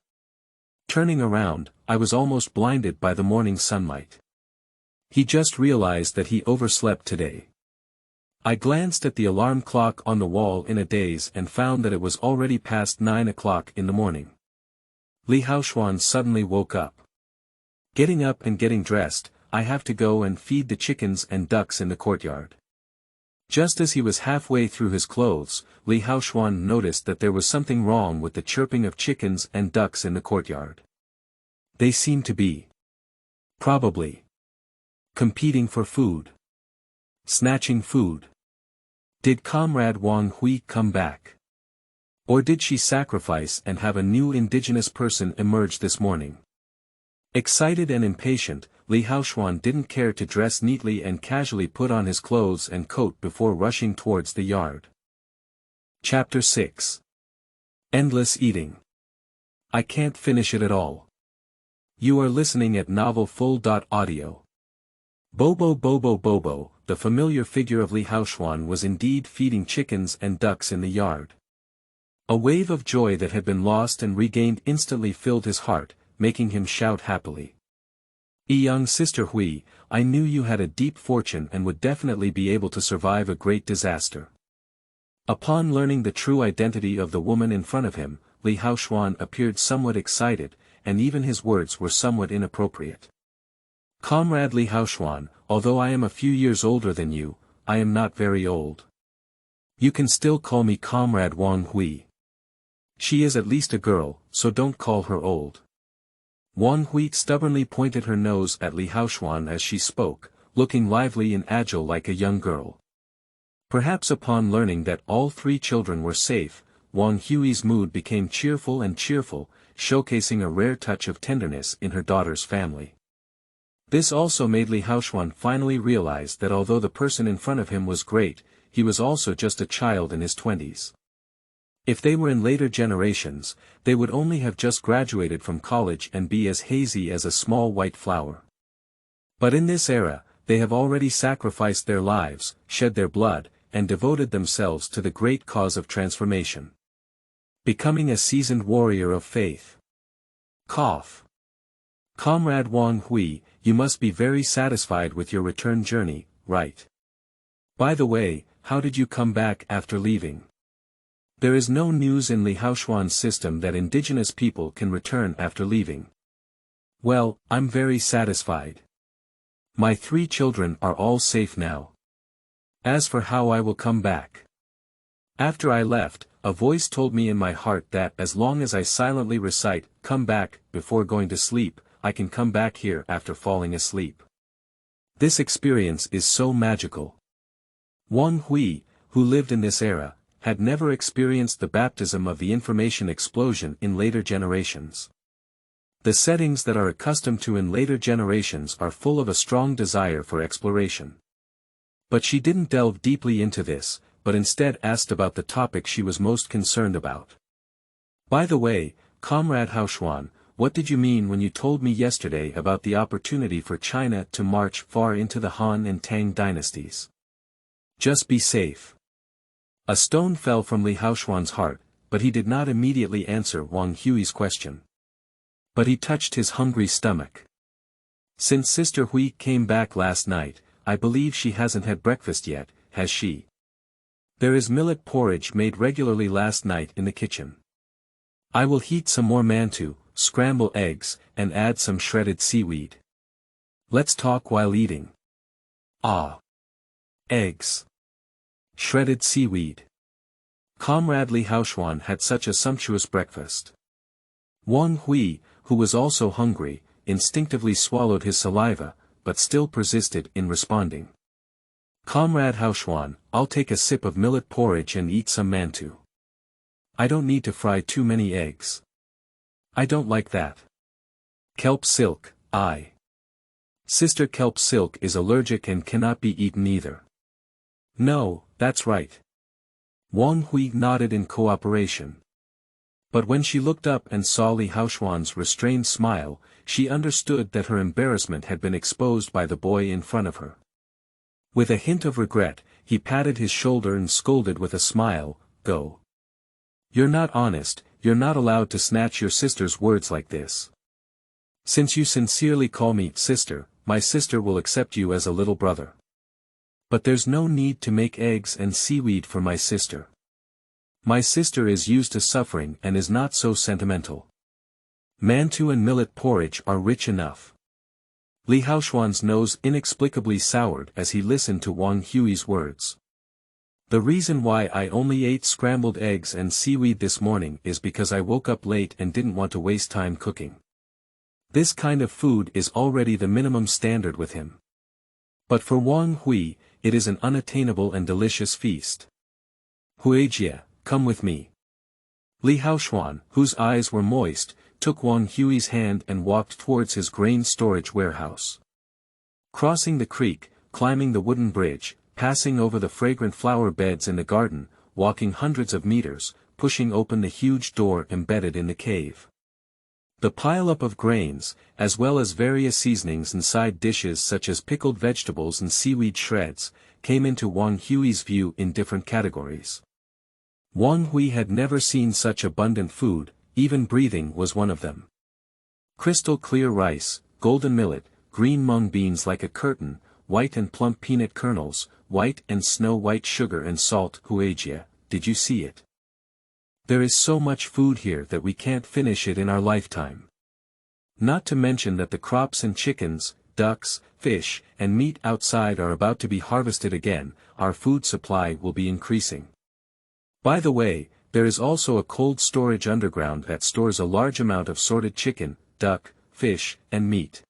Turning around, I was almost blinded by the morning sunlight. He just realized that he overslept today. I glanced at the alarm clock on the wall in a daze and found that it was already past 9 o'clock in the morning. Li Haoxuan suddenly woke up. Getting up and getting dressed, I have to go and feed the chickens and ducks in the courtyard. Just as he was halfway through his clothes, Li Haoxuan noticed that there was something wrong with the chirping of chickens and ducks in the courtyard. They seemed to be probably competing for food. Snatching food. Did Comrade Wang Hui come back? Or did she sacrifice and have a new indigenous person emerge this morning? Excited and impatient, Li Haoxuan didn't care to dress neatly and casually put on his clothes and coat before rushing towards the yard. Chapter 6. Endless eating. I can't finish it at all. You are listening at novelfull.audio. Bobo Bobo Bobo, the familiar figure of Li Haoxuan, was indeed feeding chickens and ducks in the yard. A wave of joy that had been lost and regained instantly filled his heart, making him shout happily. Young sister Hui, I knew you had a deep fortune and would definitely be able to survive a great disaster. Upon learning the true identity of the woman in front of him, Li Haoxuan appeared somewhat excited, and even his words were somewhat inappropriate. Comrade Li Haoxuan, although I am a few years older than you, I am not very old. You can still call me Comrade Wang Hui. She is at least a girl, so don't call her old. Wang Hui stubbornly pointed her nose at Li Haoxuan as she spoke, looking lively and agile like a young girl. Perhaps upon learning that all three children were safe, Wang Hui's mood became cheerful, showcasing a rare touch of tenderness in her daughter's family. This also made Li Haoxuan finally realize that although the person in front of him was great, he was also just a child in his 20s. If they were in later generations, they would only have just graduated from college and be as hazy as a small white flower. But in this era, they have already sacrificed their lives, shed their blood, and devoted themselves to the great cause of transformation. Becoming a seasoned warrior of faith. Cough. Comrade Wang Hui, you must be very satisfied with your return journey, right? By the way, how did you come back after leaving? There is no news in Li Haoxuan's system that indigenous people can return after leaving. Well, I'm very satisfied. My 3 children are all safe now. As for how I will come back. After I left, a voice told me in my heart that as long as I silently recite, "Come back," before going to sleep, I can come back here after falling asleep. This experience is so magical. Wang Hui, who lived in this era, had never experienced the baptism of the information explosion in later generations. The settings that are accustomed to in later generations are full of a strong desire for exploration. But she didn't delve deeply into this, but instead asked about the topic she was most concerned about. By the way, Comrade Haoxuan, what did you mean when you told me yesterday about the opportunity for China to march far into the Han and Tang dynasties? Just be safe. A stone fell from Li Haoxuan's heart, but he did not immediately answer Wang Hui's question. But he touched his hungry stomach. Since Sister Hui came back last night, I believe she hasn't had breakfast yet, has she? There is millet porridge made regularly last night in the kitchen. I will heat some more mantou, scramble eggs, and add some shredded seaweed. Let's talk while eating. Ah. Eggs. Shredded seaweed. Comrade Li Haoxuan had such a sumptuous breakfast. Wang Hui, who was also hungry, instinctively swallowed his saliva, but still persisted in responding. Comrade Haoxuan, I'll take a sip of millet porridge and eat some mantou. I don't need to fry too many eggs. I don't like that. Kelp silk, Sister kelp silk is allergic and cannot be eaten either. No, that's right. Wang Hui nodded in cooperation. But when she looked up and saw Li Haoxuan's restrained smile, she understood that her embarrassment had been exposed by the boy in front of her. With a hint of regret, he patted his shoulder and scolded with a smile, "Go. You're not honest, you're not allowed to snatch your sister's words like this. Since you sincerely call me sister, my sister will accept you as a little brother. But there's no need to make eggs and seaweed for my sister. My sister is used to suffering and is not so sentimental. Mantou and millet porridge are rich enough." Li Haoxuan's nose inexplicably soured as he listened to Wang Hui's words. The reason why I only ate scrambled eggs and seaweed this morning is because I woke up late and didn't want to waste time cooking. This kind of food is already the minimum standard with him. But for Wang Hui, it is an unattainable and delicious feast. Huaxia, come with me. Li Haoxuan, whose eyes were moist, took Wang Hui's hand and walked towards his grain storage warehouse. Crossing the creek, climbing the wooden bridge, passing over the fragrant flower beds in the garden, walking hundreds of meters, pushing open the huge door embedded in the cave. The pile-up of grains, as well as various seasonings and side dishes such as pickled vegetables and seaweed shreds, came into Wang Hui's view in different categories. Wang Hui had never seen such abundant food, even breathing was one of them. Crystal clear rice, golden millet, green mung beans like a curtain, white and plump peanut kernels, white and snow-white sugar and salt. Huaxia, did you see it? There is so much food here that we can't finish it in our lifetime. Not to mention that the crops and chickens, ducks, fish, and meat outside are about to be harvested again. Our food supply will be increasing. By the way, there is also a cold storage underground that stores a large amount of sorted chicken, duck, fish, and meat.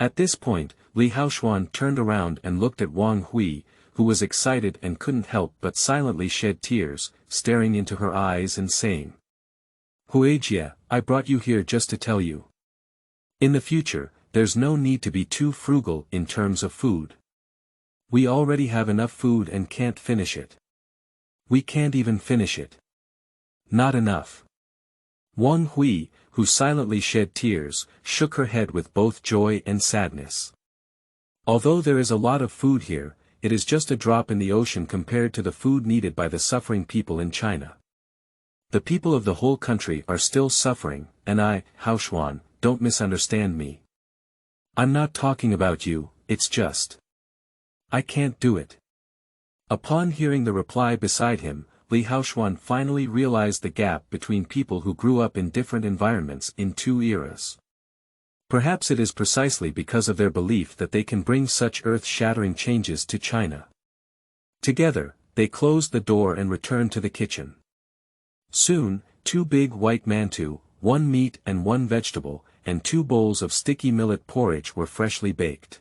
At this point, Li Haoxuan turned around and looked at Wang Hui, who was excited and couldn't help but silently shed tears, staring into her eyes and saying, "Huaxia, I brought you here just to tell you. In the future, there's no need to be too frugal in terms of food. We already have enough food and can't finish it. We can't even finish it. Not enough." Wang Hui, who silently shed tears, shook her head with both joy and sadness. Although there is a lot of food here, it is just a drop in the ocean compared to the food needed by the suffering people in China. The people of the whole country are still suffering, and I, Haoxuan, don't misunderstand me. I'm not talking about you, it's just. I can't do it. Upon hearing the reply beside him, Li Haoxuan finally realized the gap between people who grew up in different environments in two eras. Perhaps it is precisely because of their belief that they can bring such earth-shattering changes to China. Together, they closed the door and returned to the kitchen. Soon, 2 big white mantou, 1 meat and 1 vegetable, and 2 bowls of sticky millet porridge were freshly baked.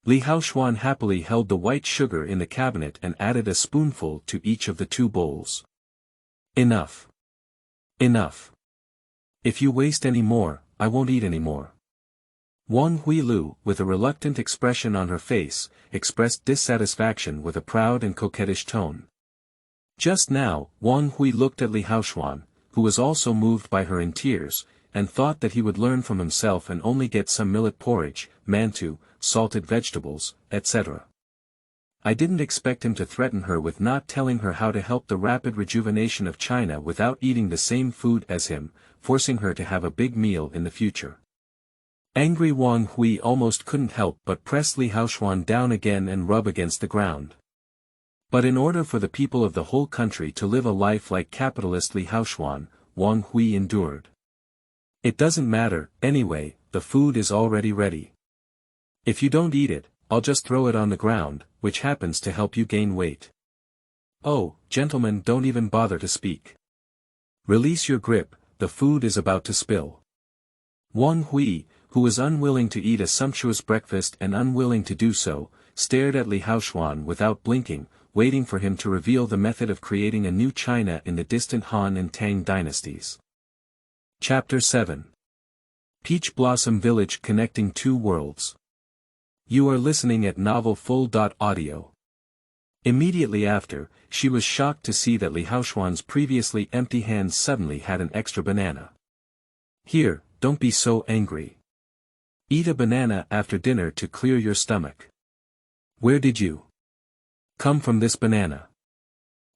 Li Haoxuan happily held the white sugar in the cabinet and added a spoonful to each of the 2 bowls. Enough. Enough. If you waste any more, I won't eat any more. Wang Huilu, with a reluctant expression on her face, expressed dissatisfaction with a proud and coquettish tone. Just now, Wang Hui looked at Li Haoxuan, who was also moved by her in tears, and thought that he would learn from himself and only get some millet porridge, mantou, salted vegetables, etc. I didn't expect him to threaten her with not telling her how to help the rapid rejuvenation of China without eating the same food as him, forcing her to have a big meal in the future. Angry Wang Hui almost couldn't help but press Li Haoxuan down again and rub against the ground. But in order for the people of the whole country to live a life like capitalist Li Haoxuan, Wang Hui endured. It doesn't matter, anyway, the food is already ready. If you don't eat it, I'll just throw it on the ground, which happens to help you gain weight. Oh, gentlemen, don't even bother to speak. Release your grip, the food is about to spill. Wang Hui, who was unwilling to eat a sumptuous breakfast and unwilling to do so, stared at Li Haoxuan without blinking, waiting for him to reveal the method of creating a new China in the distant Han and Tang dynasties. Chapter 7. Peach Blossom Village Connecting Two Worlds. You are listening at novel-full.audio. Immediately after, she was shocked to see that Li Haoxuan's previously empty hands suddenly had an extra banana. Here, don't be so angry. Eat a banana after dinner to clear your stomach. Where did you come from this banana?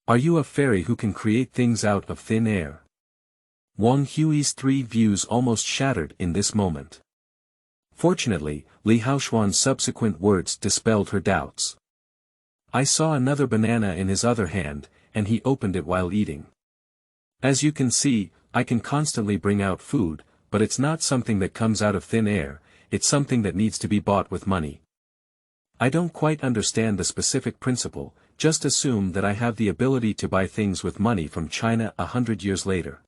Are you a fairy who can create things out of thin air? Wang Hui's 3 views almost shattered in this moment. Fortunately, Li Haoxuan's subsequent words dispelled her doubts. I saw another banana in his other hand, and he opened it while eating. As you can see, I can constantly bring out food, but it's not something that comes out of thin air, it's something that needs to be bought with money. I don't quite understand the specific principle, just assume that I have the ability to buy things with money from China 100 years later.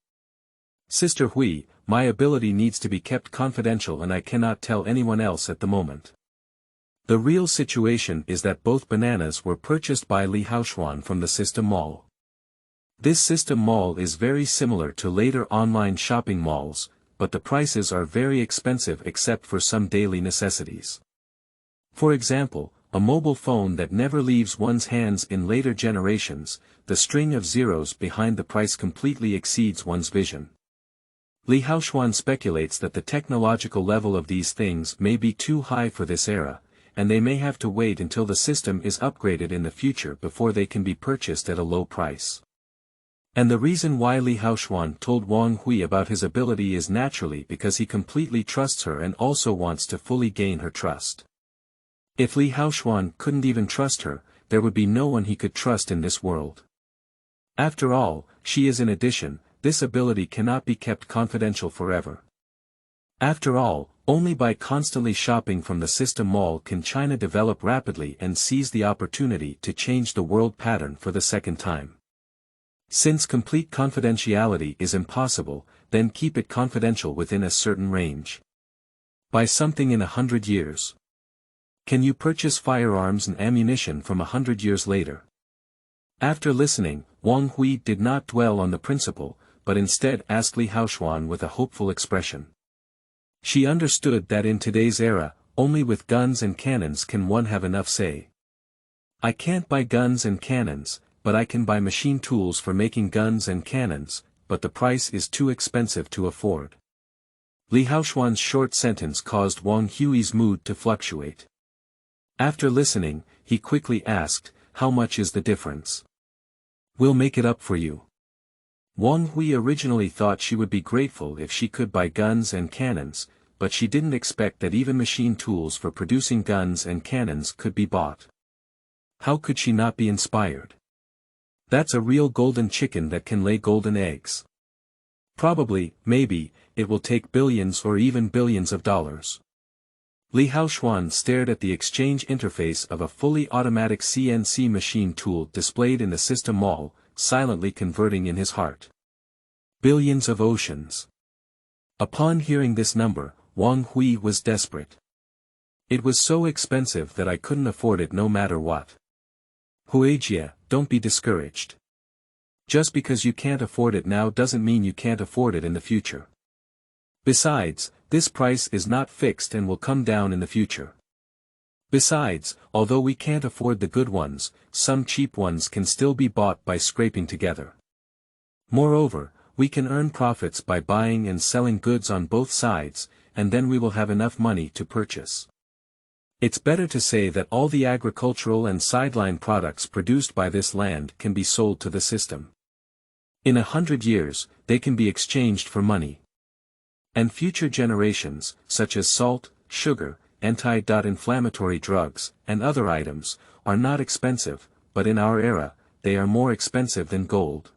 Sister Hui, my ability needs to be kept confidential and I cannot tell anyone else at the moment. The real situation is that both bananas were purchased by Li Haoxuan from the System Mall. This System Mall is very similar to later online shopping malls, but the prices are very expensive except for some daily necessities. For example, a mobile phone that never leaves one's hands in later generations, the string of zeros behind the price completely exceeds one's vision. Li Haoxuan speculates that the technological level of these things may be too high for this era, and they may have to wait until the system is upgraded in the future before they can be purchased at a low price. And the reason why Li Haoxuan told Wang Hui about his ability is naturally because he completely trusts her and also wants to fully gain her trust. If Li Haoxuan couldn't even trust her, there would be no one he could trust in this world. After all, she is in addition, this ability cannot be kept confidential forever. After all, only by constantly shopping from the system mall can China develop rapidly and seize the opportunity to change the world pattern for the second time. Since complete confidentiality is impossible, then keep it confidential within a certain range. Buy something in 100 years. Can you purchase firearms and ammunition from 100 years later? After listening, Wang Hui did not dwell on the principle, but instead asked Li Haoxuan with a hopeful expression. She understood that in today's era, only with guns and cannons can one have enough say. I can't buy guns and cannons, but I can buy machine tools for making guns and cannons, but the price is too expensive to afford. Li Haoxuan's short sentence caused Wang Hui's mood to fluctuate. After listening, he quickly asked, "How much is the difference?" "We'll make it up for you." Wang Hui originally thought she would be grateful if she could buy guns and cannons, but she didn't expect that even machine tools for producing guns and cannons could be bought. How could she not be inspired? That's a real golden chicken that can lay golden eggs. Probably, maybe, it will take billions or even billions of dollars. Li Haoxuan stared at the exchange interface of a fully automatic CNC machine tool displayed in the system mall, silently converting in his heart. Billions of oceans. Upon hearing this number, Wang Hui was desperate. It was so expensive that I couldn't afford it no matter what. Huaxia, don't be discouraged. Just because you can't afford it now doesn't mean you can't afford it in the future. Besides, this price is not fixed and will come down in the future. Besides, although we can't afford the good ones, some cheap ones can still be bought by scraping together. Moreover, we can earn profits by buying and selling goods on both sides, and then we will have enough money to purchase. It's better to say that all the agricultural and sideline products produced by this land can be sold to the system. In 100 years, they can be exchanged for money. And future generations, such as salt, sugar, anti-inflammatory drugs, and other items, are not expensive, but in our era, they are more expensive than gold.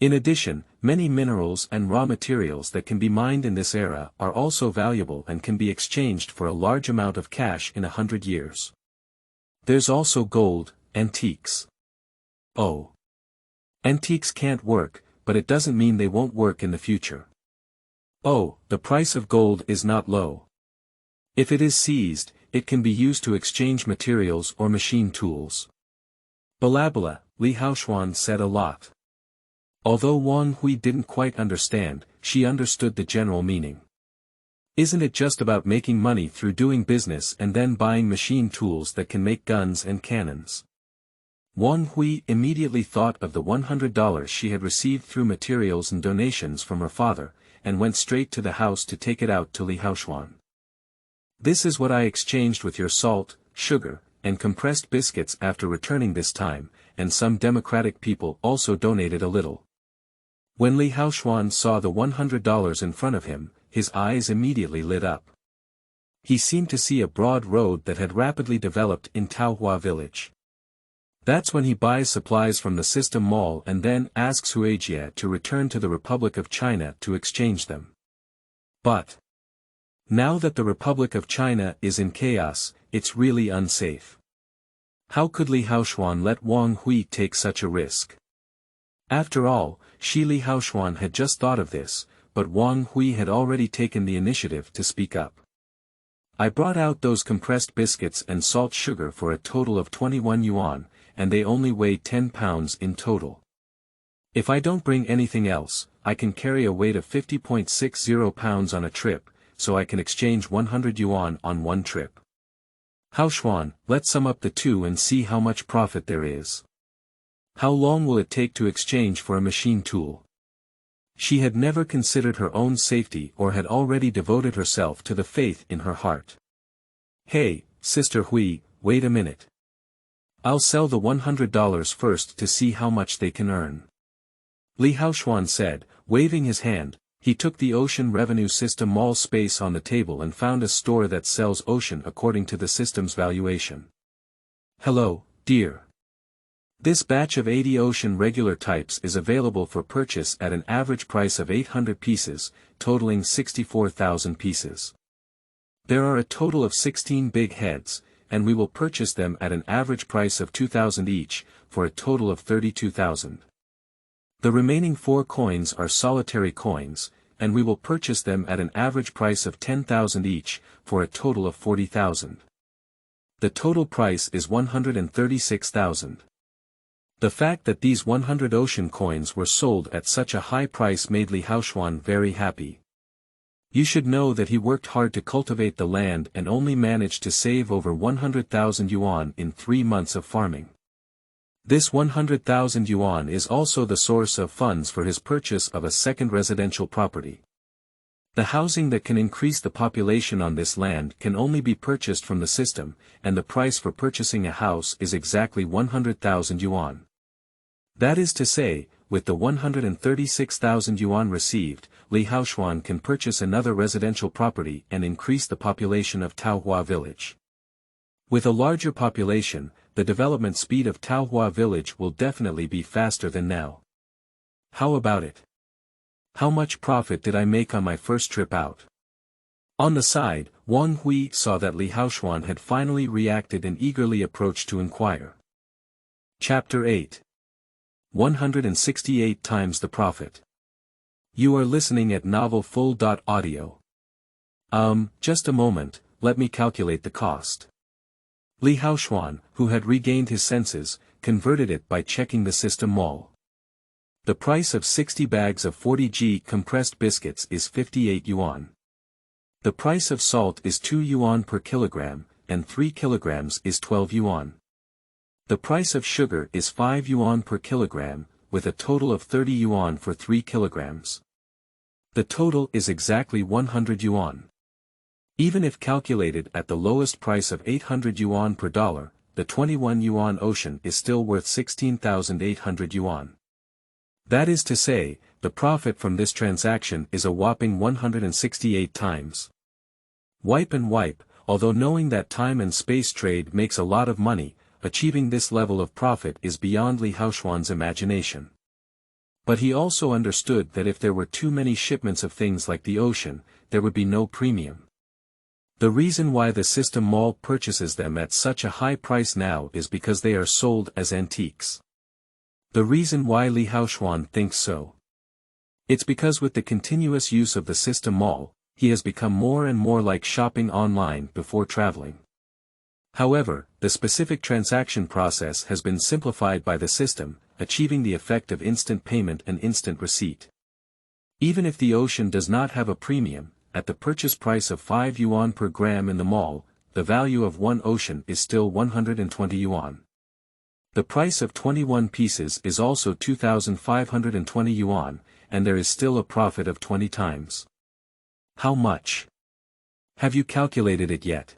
In addition, many minerals and raw materials that can be mined in this era are also valuable and can be exchanged for a large amount of cash in 100 years. There's also gold, antiques. Oh. Antiques can't work, but it doesn't mean they won't work in the future. Oh, the price of gold is not low. If it is seized, it can be used to exchange materials or machine tools. Balabala, Li Haoxuan said a lot. Although Wang Hui didn't quite understand, she understood the general meaning. Isn't it just about making money through doing business and then buying machine tools that can make guns and cannons? Wang Hui immediately thought of the $100 she had received through materials and donations from her father, and went straight to the house to take it out to Li Haoxuan. This is what I exchanged with your salt, sugar, and compressed biscuits after returning this time, and some democratic people also donated a little. When Li Haoxuan saw the $100 in front of him, his eyes immediately lit up. He seemed to see a broad road that had rapidly developed in Taohua village. That's when he buys supplies from the system mall and then asks Huaxia to return to the Republic of China to exchange them. But now that the Republic of China is in chaos, it's really unsafe. How could Li Haoxuan let Wang Hui take such a risk? After all, Li Haoxuan had just thought of this, but Wang Hui had already taken the initiative to speak up. I brought out those compressed biscuits and salt sugar for a total of 21 yuan, and they only weigh 10 pounds in total. If I don't bring anything else, I can carry a weight of 50.60 pounds on a trip, so I can exchange 100 yuan on one trip. Haoxuan, let's sum up the two and see how much profit there is. How long will it take to exchange for a machine tool? She had never considered her own safety or had already devoted herself to the faith in her heart. Hey, Sister Hui, wait a minute. I'll sell the $100 first to see how much they can earn. Li Haoxuan said, waving his hand. He took the ocean revenue system mall space on the table and found a store that sells ocean according to the system's valuation. Hello, dear. This batch of 80 ocean regular types is available for purchase at an average price of 800 pieces, totaling 64,000 pieces. There are a total of 16 big heads, and we will purchase them at an average price of 2,000 each, for a total of 32,000. The remaining 4 coins are solitary coins, and we will purchase them at an average price of 10,000 each, for a total of 40,000. The total price is 136,000. The fact that these 100 ocean coins were sold at such a high price made Li Haoxuan very happy. You should know that he worked hard to cultivate the land and only managed to save over 100,000 yuan in 3 months of farming. This 100,000 yuan is also the source of funds for his purchase of a second residential property. The housing that can increase the population on this land can only be purchased from the system, and the price for purchasing a house is exactly 100,000 yuan. That is to say, with the 136,000 yuan received, Li Haoxuan can purchase another residential property and increase the population of Taohua village. With a larger population, the development speed of Taohua village will definitely be faster than now. How about it? How much profit did I make on my first trip out? On the side, Wang Hui saw that Li Haoxuan had finally reacted and eagerly approached to inquire. Chapter 8. 168 times the profit. You are listening at novelfull.audio. Just a moment, let me calculate the cost. Li Haoxuan, who had regained his senses, converted it by checking the system mall. The price of 60 bags of 40g compressed biscuits is 58 yuan. The price of salt is 2 yuan per kilogram, and 3 kilograms is 12 yuan. The price of sugar is 5 yuan per kilogram, with a total of 30 yuan for 3 kilograms. The total is exactly 100 yuan. Even if calculated at the lowest price of 800 yuan per dollar, the 21 yuan ocean is still worth 16,800 yuan. That is to say, the profit from this transaction is a whopping 168 times. Wipe, although knowing that time and space trade makes a lot of money, achieving this level of profit is beyond Li Haoxuan's imagination. But he also understood that if there were too many shipments of things like the ocean, there would be no premium. The reason why the system mall purchases them at such a high price now is because they are sold as antiques. The reason why Li Haoxuan thinks so. It's because with the continuous use of the system mall, he has become more and more like shopping online before traveling. However, the specific transaction process has been simplified by the system, achieving the effect of instant payment and instant receipt. Even if the ocean does not have a premium, at the purchase price of 5 yuan per gram in the mall, the value of one ocean is still 120 yuan. The price of 21 pieces is also 2,520 yuan, and there is still a profit of 20 times. How much? Have you calculated it yet?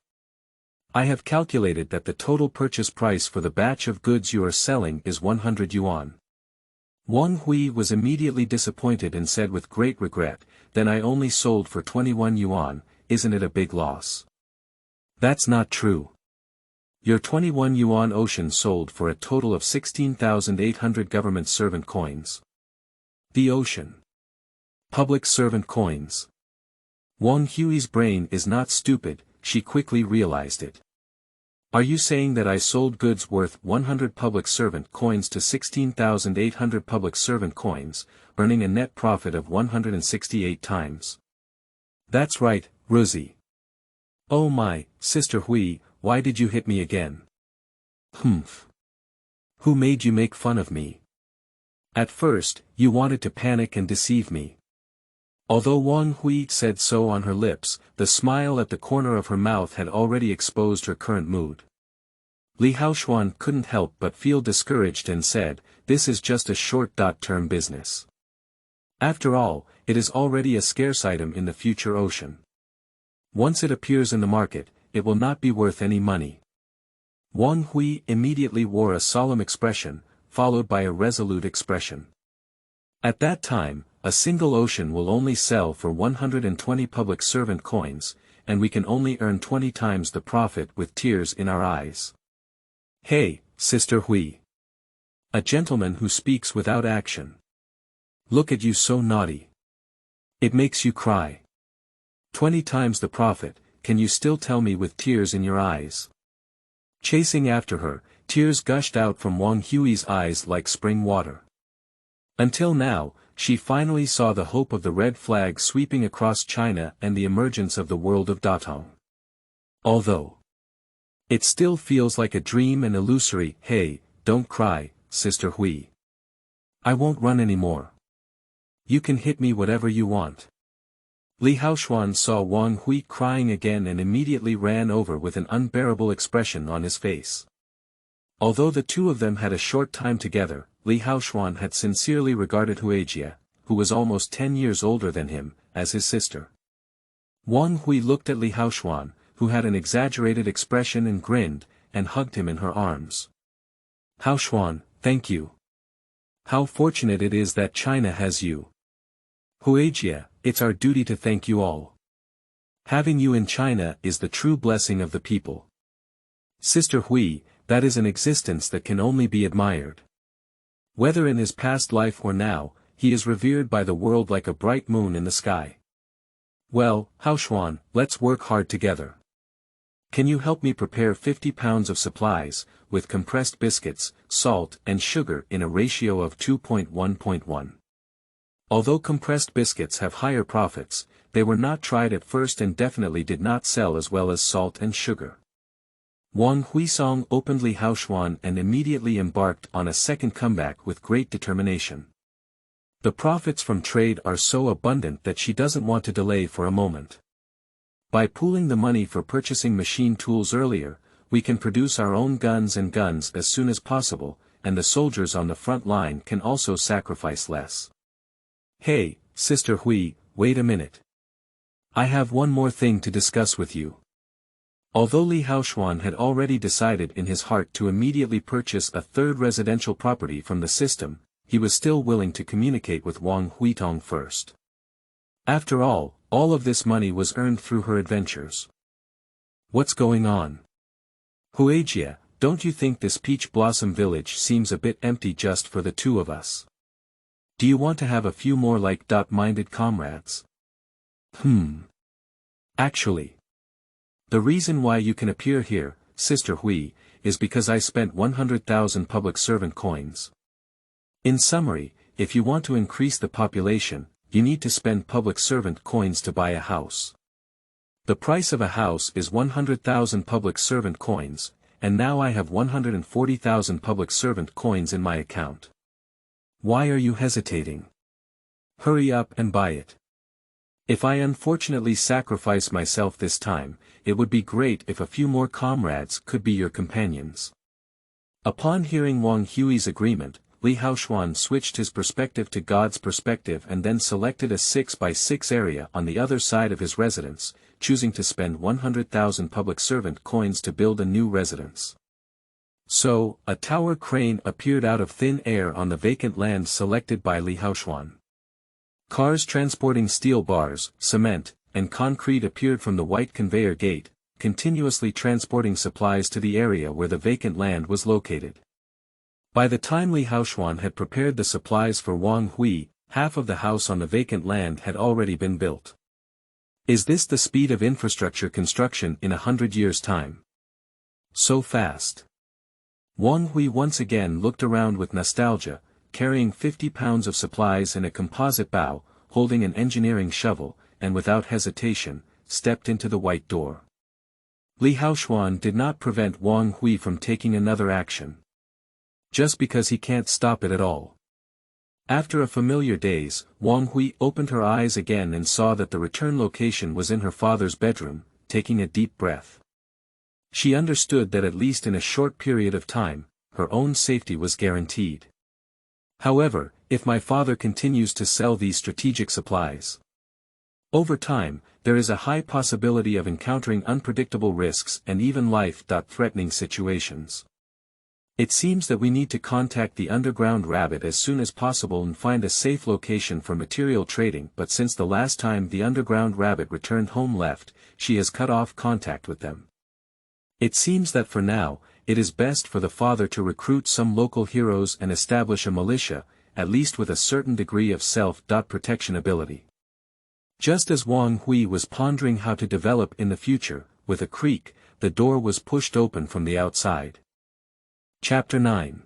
I have calculated that the total purchase price for the batch of goods you are selling is 100 yuan. Wang Hui was immediately disappointed and said with great regret, then I only sold for 21 yuan, isn't it a big loss? That's not true. Your 21 yuan ocean sold for a total of 16,800 government servant coins. The ocean. Public servant coins. Wang Hui's brain is not stupid, she quickly realized it. Are you saying that I sold goods worth 100 public servant coins to 16,800 public servant coins, earning a net profit of 168 times? That's right, Rosie. Oh my, Sister Hui, why did you hit me again? Humph. Who made you make fun of me? At first, you wanted to panic and deceive me. Although Wang Hui said so on her lips, the smile at the corner of her mouth had already exposed her current mood. Li Haoxuan couldn't help but feel discouraged and said, this is just a short-term business. After all, it is already a scarce item in the future ocean. Once it appears in the market, it will not be worth any money. Wang Hui immediately wore a solemn expression, followed by a resolute expression. At that time, a single ocean will only sell for 120 public servant coins, and we can only earn 20 times the profit with tears in our eyes. Hey, Sister Hui. A gentleman who speaks without action. Look at you so naughty. It makes you cry. 20 times the profit, can you still tell me with tears in your eyes? Chasing after her, tears gushed out from Wang Hui's eyes like spring water. Until now, she finally saw the hope of the red flag sweeping across China and the emergence of the world of Datong. Although it still feels like a dream and illusory. Hey, don't cry, Sister Hui. I won't run anymore. You can hit me whatever you want. Li Haoxuan saw Wang Hui crying again and immediately ran over with an unbearable expression on his face. Although the two of them had a short time together, Li Haoxuan had sincerely regarded Huaxia, who was almost 10 years older than him, as his sister. Wang Hui looked at Li Haoxuan, who had an exaggerated expression and grinned, and hugged him in her arms. Haoxuan, thank you. How fortunate it is that China has you. Huaxia, it's our duty to thank you all. Having you in China is the true blessing of the people. Sister Hui, that is an existence that can only be admired. Whether in his past life or now, he is revered by the world like a bright moon in the sky. Well, Haoxuan, let's work hard together. Can you help me prepare 50 pounds of supplies, with compressed biscuits, salt and sugar in a ratio of 2.1.1? Although compressed biscuits have higher profits, they were not tried at first and definitely did not sell as well as salt and sugar. Wang Huisong opened Li Haoxuan and immediately embarked on a second comeback with great determination. The profits from trade are so abundant that she doesn't want to delay for a moment. By pooling the money for purchasing machine tools earlier, we can produce our own guns as soon as possible, and the soldiers on the front line can also sacrifice less. Hey, Sister Hui, wait a minute. I have one more thing to discuss with you. Although Li Haoxuan had already decided in his heart to immediately purchase a third residential property from the system, he was still willing to communicate with Wang Huitong first. After all of this money was earned through her adventures. What's going on? Huaxia, don't you think this peach blossom village seems a bit empty just for the two of us? Do you want to have a few more like-minded comrades? Actually, the reason why you can appear here, Sister Hui, is because I spent 100,000 public servant coins. In summary, if you want to increase the population, you need to spend public servant coins to buy a house. The price of a house is 100,000 public servant coins, and now I have 140,000 public servant coins in my account. Why are you hesitating? Hurry up and buy it. If I unfortunately sacrifice myself this time, it would be great if a few more comrades could be your companions. Upon hearing Wang Hui's agreement, Li Haoxuan switched his perspective to God's perspective and then selected a 6x6 area on the other side of his residence, choosing to spend 100,000 public servant coins to build a new residence. So, a tower crane appeared out of thin air on the vacant land selected by Li Haoxuan. Cars transporting steel bars, cement, and concrete appeared from the white conveyor gate, continuously transporting supplies to the area where the vacant land was located. By the time Li Haoxuan had prepared the supplies for Wang Hui, half of the house on the vacant land had already been built. Is this the speed of infrastructure construction in 100 years' time? So fast. Wang Hui once again looked around with nostalgia, carrying 50 pounds of supplies in a composite bow, holding an engineering shovel, and without hesitation, stepped into the white door. Li Haoxuan did not prevent Wang Hui from taking another action. Just because he can't stop it at all. After a familiar daze, Wang Hui opened her eyes again and saw that the return location was in her father's bedroom, taking a deep breath. She understood that at least in a short period of time, her own safety was guaranteed. However, if my father continues to sell these strategic supplies, over time, there is a high possibility of encountering unpredictable risks and even life-threatening situations. It seems that we need to contact the underground rabbit as soon as possible and find a safe location for material trading, but since the last time the underground rabbit returned home left, she has cut off contact with them. It seems that for now, it is best for the father to recruit some local heroes and establish a militia, at least with a certain degree of self-protection ability. Just as Wang Hui was pondering how to develop in the future, with a creak, the door was pushed open from the outside. Chapter 9.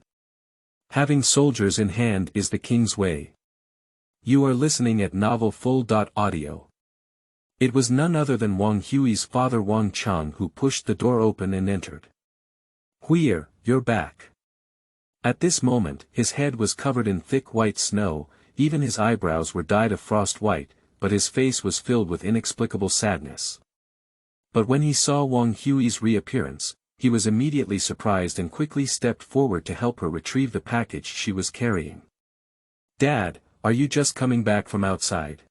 Having soldiers in hand is the king's way. You are listening at novel-full.audio. It was none other than Wang Hui's father Wang Chang who pushed the door open and entered. Huier, you're back. At this moment, his head was covered in thick white snow, even his eyebrows were dyed a frost white, but his face was filled with inexplicable sadness. But when he saw Wang Hui's reappearance, he was immediately surprised and quickly stepped forward to help her retrieve the package she was carrying. Dad, are you just coming back from outside?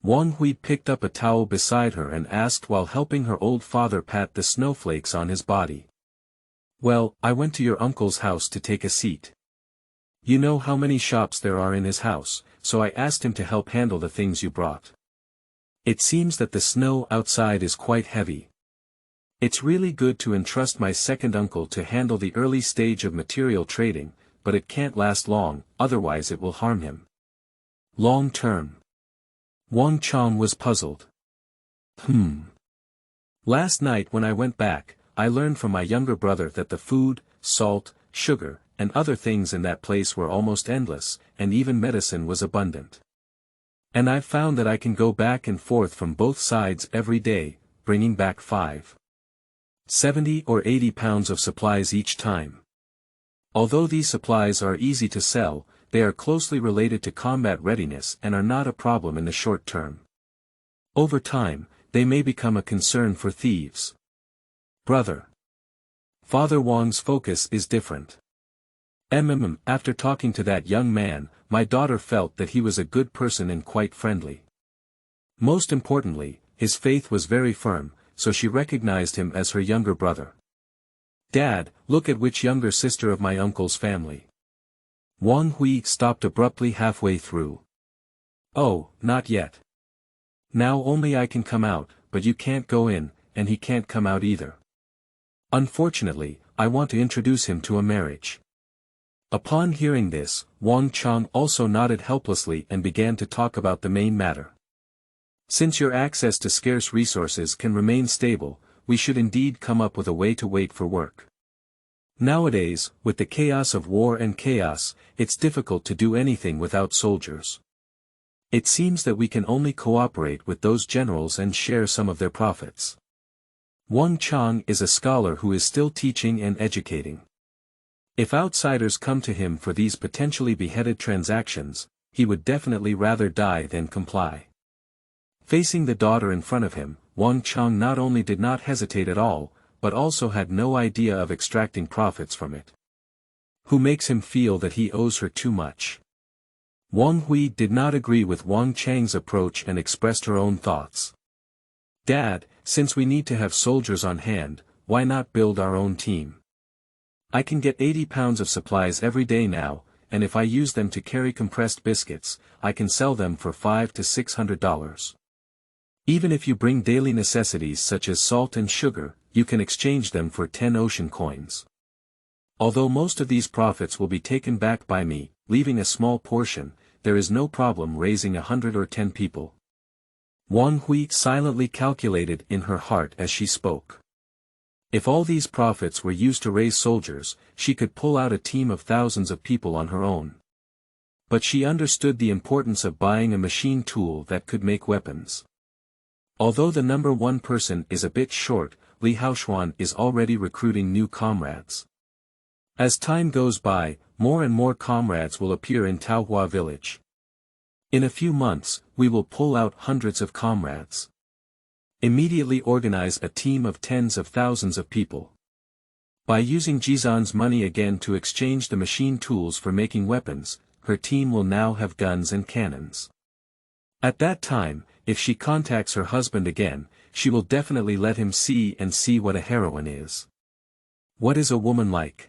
Wang Hui picked up a towel beside her and asked while helping her old father pat the snowflakes on his body. Well, I went to your uncle's house to take a seat. You know how many shops there are in his house, so I asked him to help handle the things you brought. It seems that the snow outside is quite heavy. It's really good to entrust my second uncle to handle the early stage of material trading, but it can't last long, otherwise it will harm him. Long term. Wang Chang was puzzled. Last night when I went back, I learned from my younger brother that the food, salt, sugar, and other things in that place were almost endless, and even medicine was abundant. And I've found that I can go back and forth from both sides every day, bringing back 70 or 80 pounds of supplies each time. Although these supplies are easy to sell, they are closely related to combat readiness and are not a problem in the short term. Over time, they may become a concern for thieves. Brother. Father Wang's focus is different. After talking to that young man, my daughter felt that he was a good person and quite friendly. Most importantly, his faith was very firm, so she recognized him as her younger brother. Dad, look at which younger sister of my uncle's family. Wang Hui stopped abruptly halfway through. Oh, not yet. Now only I can come out, but you can't go in, and he can't come out either. Unfortunately, I want to introduce him to a marriage. Upon hearing this, Wang Chang also nodded helplessly and began to talk about the main matter. Since your access to scarce resources can remain stable, we should indeed come up with a way to wait for work. Nowadays, with the chaos of war and chaos, it's difficult to do anything without soldiers. It seems that we can only cooperate with those generals and share some of their profits. Wang Chang is a scholar who is still teaching and educating. If outsiders come to him for these potentially beheaded transactions, he would definitely rather die than comply. Facing the daughter in front of him, Wang Chang not only did not hesitate at all, but also had no idea of extracting profits from it. Who makes him feel that he owes her too much? Wang Hui did not agree with Wang Chang's approach and expressed her own thoughts. Dad, since we need to have soldiers on hand, why not build our own team? I can get 80 pounds of supplies every day now, and if I use them to carry compressed biscuits, I can sell them for $500 to $600. Even if you bring daily necessities such as salt and sugar, you can exchange them for 10 ocean coins. Although most of these profits will be taken back by me, leaving a small portion, there is no problem raising 100 or 10 people. Wang Hui silently calculated in her heart as she spoke. If all these profits were used to raise soldiers, she could pull out a team of thousands of people on her own. But she understood the importance of buying a machine tool that could make weapons. Although the number one person is a bit short, Li Haoxuan is already recruiting new comrades. As time goes by, more and more comrades will appear in Taohua village. In a few months, we will pull out hundreds of comrades. Immediately organize a team of tens of thousands of people. By using Jizan's money again to exchange the machine tools for making weapons, her team will now have guns and cannons. At that time, if she contacts her husband again, she will definitely let him see what a heroine is. What is a woman like?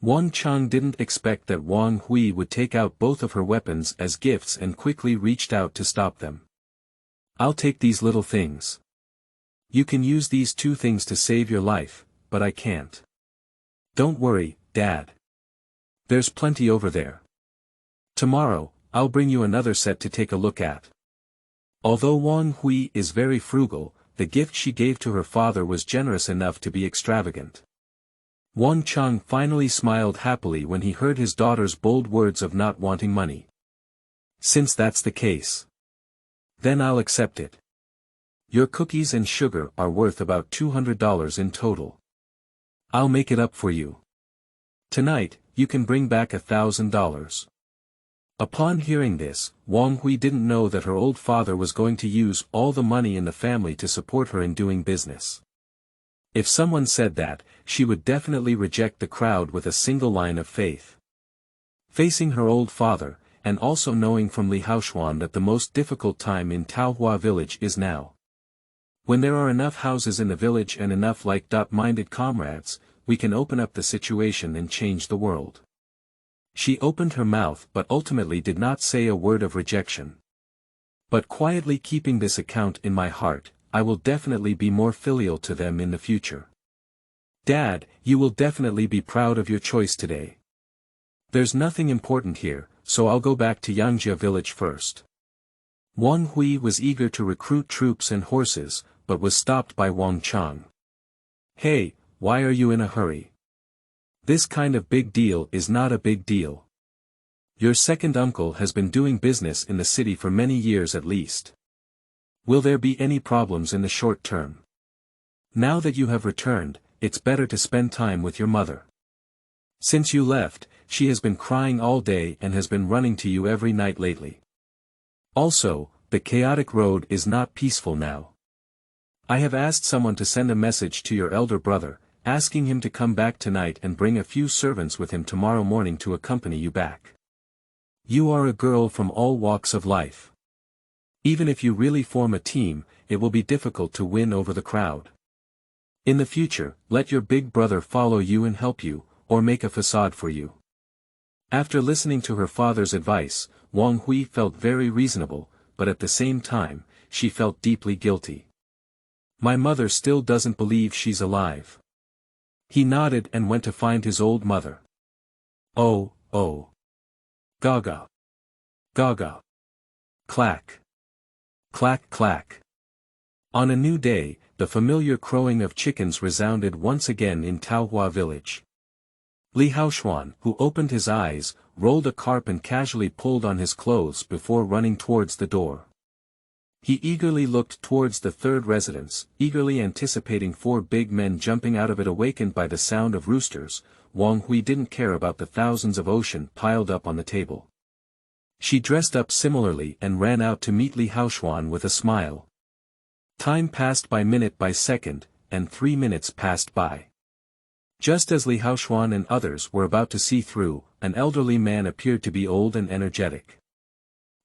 Wang Chang didn't expect that Wang Hui would take out both of her weapons as gifts and quickly reached out to stop them. I'll take these little things. You can use these two things to save your life, but I can't. Don't worry, Dad. There's plenty over there. Tomorrow, I'll bring you another set to take a look at. Although Wang Hui is very frugal, the gift she gave to her father was generous enough to be extravagant. Wang Chang finally smiled happily when he heard his daughter's bold words of not wanting money. Since that's the case, then I'll accept it. Your cookies and sugar are worth about $200 in total. I'll make it up for you. Tonight, you can bring back $1,000. Upon hearing this, Wang Hui didn't know that her old father was going to use all the money in the family to support her in doing business. If someone said that, she would definitely reject the crowd with a single line of faith. Facing her old father, and also knowing from Li Haoxuan that the most difficult time in Taohua village is now. When there are enough houses in the village and enough like-minded comrades, we can open up the situation and change the world. She opened her mouth but ultimately did not say a word of rejection. But quietly keeping this account in my heart, I will definitely be more filial to them in the future. Dad, you will definitely be proud of your choice today. There's nothing important here, so I'll go back to Yingjiang village first. Wang Hui was eager to recruit troops and horses, but was stopped by Wang Chang. Hey, why are you in a hurry? This kind of big deal is not a big deal. Your second uncle has been doing business in the city for many years at least. Will there be any problems in the short term? Now that you have returned, it's better to spend time with your mother. Since you left, she has been crying all day and has been running to you every night lately. Also, the chaotic road is not peaceful now. I have asked someone to send a message to your elder brother, asking him to come back tonight and bring a few servants with him tomorrow morning to accompany you back. You are a girl from all walks of life. Even if you really form a team, it will be difficult to win over the crowd. In the future, let your big brother follow you and help you, or make a facade for you. After listening to her father's advice, Wang Hui felt very reasonable, but at the same time, she felt deeply guilty. My mother still doesn't believe she's alive. He nodded and went to find his old mother. Oh, oh. Gaga. Gaga. Clack. Clack clack. On a new day, the familiar crowing of chickens resounded once again in Taohua village. Li Haoxuan, who opened his eyes, rolled a carp and casually pulled on his clothes before running towards the door. He eagerly looked towards the third residence, eagerly anticipating four big men jumping out of it awakened by the sound of roosters. Wang Hui didn't care about the thousands of ocean piled up on the table. She dressed up similarly and ran out to meet Li Haoxuan with a smile. Time passed by second, and 3 minutes passed by. Just as Li Haoxuan and others were about to see through, an elderly man appeared to be old and energetic.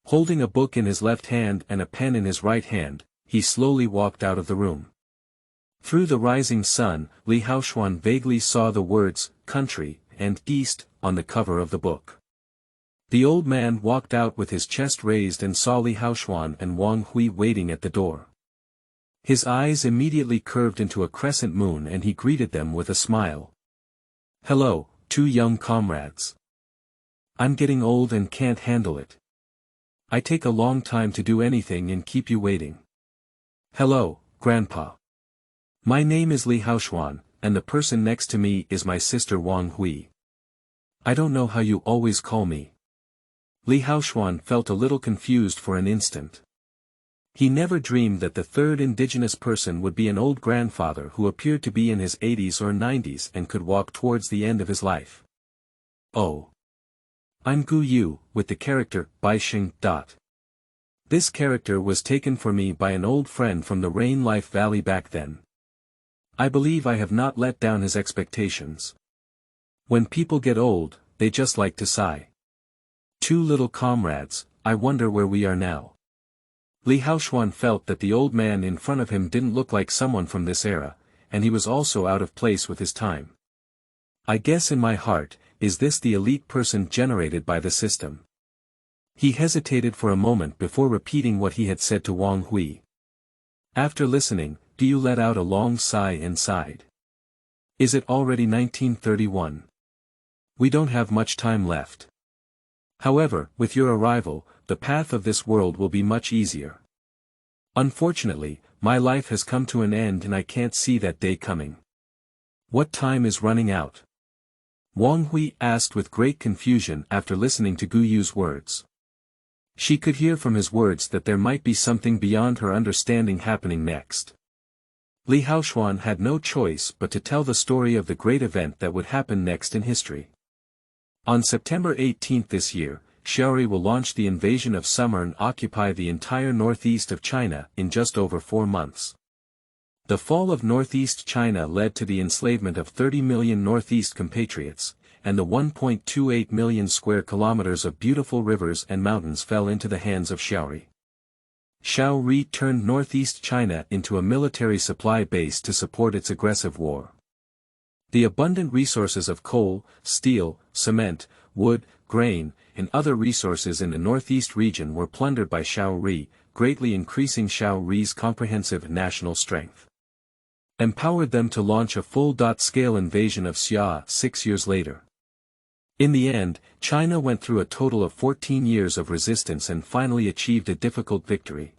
Holding a book in his left hand and a pen in his right hand, he slowly walked out of the room. Through the rising sun, Li Haoxuan vaguely saw the words, country, and east, on the cover of the book. The old man walked out with his chest raised and saw Li Haoxuan and Wang Hui waiting at the door. His eyes immediately curved into a crescent moon and he greeted them with a smile. Hello, two young comrades. I'm getting old and can't handle it. I take a long time to do anything and keep you waiting. Hello, Grandpa. My name is Li Haoxuan, and the person next to me is my sister Wang Hui. I don't know how you always call me. Li Haoxuan felt a little confused for an instant. He never dreamed that the third indigenous person would be an old grandfather who appeared to be in his 80s or 90s and could walk towards the end of his life. Oh. I'm Gu Yu, with the character, Bai Sheng. This character was taken for me by an old friend from the Rain Life Valley back then. I believe I have not let down his expectations. When people get old, they just like to sigh. Two little comrades, I wonder where we are now. Li Haoxuan felt that the old man in front of him didn't look like someone from this era, and he was also out of place with his time. I guess in my heart, is this the elite person generated by the system? He hesitated for a moment before repeating what he had said to Wang Hui. After listening, Dongliu let out a long sigh and sighed. Is it already 1931? We don't have much time left. However, with your arrival, the path of this world will be much easier. Unfortunately, my life has come to an end and I can't see that day coming. What time is running out? Wang Hui asked with great confusion after listening to Guyu's words. She could hear from his words that there might be something beyond her understanding happening next. Li Haoxuan had no choice but to tell the story of the great event that would happen next in history. On September 18 this year, Xiaori will launch the invasion of summer and occupy the entire northeast of China in just over 4 months. The fall of northeast China led to the enslavement of 30 million northeast compatriots, and the 1.28 million square kilometers of beautiful rivers and mountains fell into the hands of Xiaori. Xiaori turned northeast China into a military supply base to support its aggressive war. The abundant resources of coal, steel, cement, wood, grain, and other resources in the northeast region were plundered by Xiaori, greatly increasing Xiaori's comprehensive national strength. Empowered them to launch a full-scale invasion of Xia 6 years later. In the end, China went through a total of 14 years of resistance and finally achieved a difficult victory.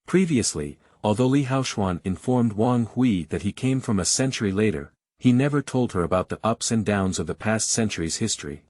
Previously, although Li Haoxuan informed Wang Hui that he came from a century later, he never told her about the ups and downs of the past century's history.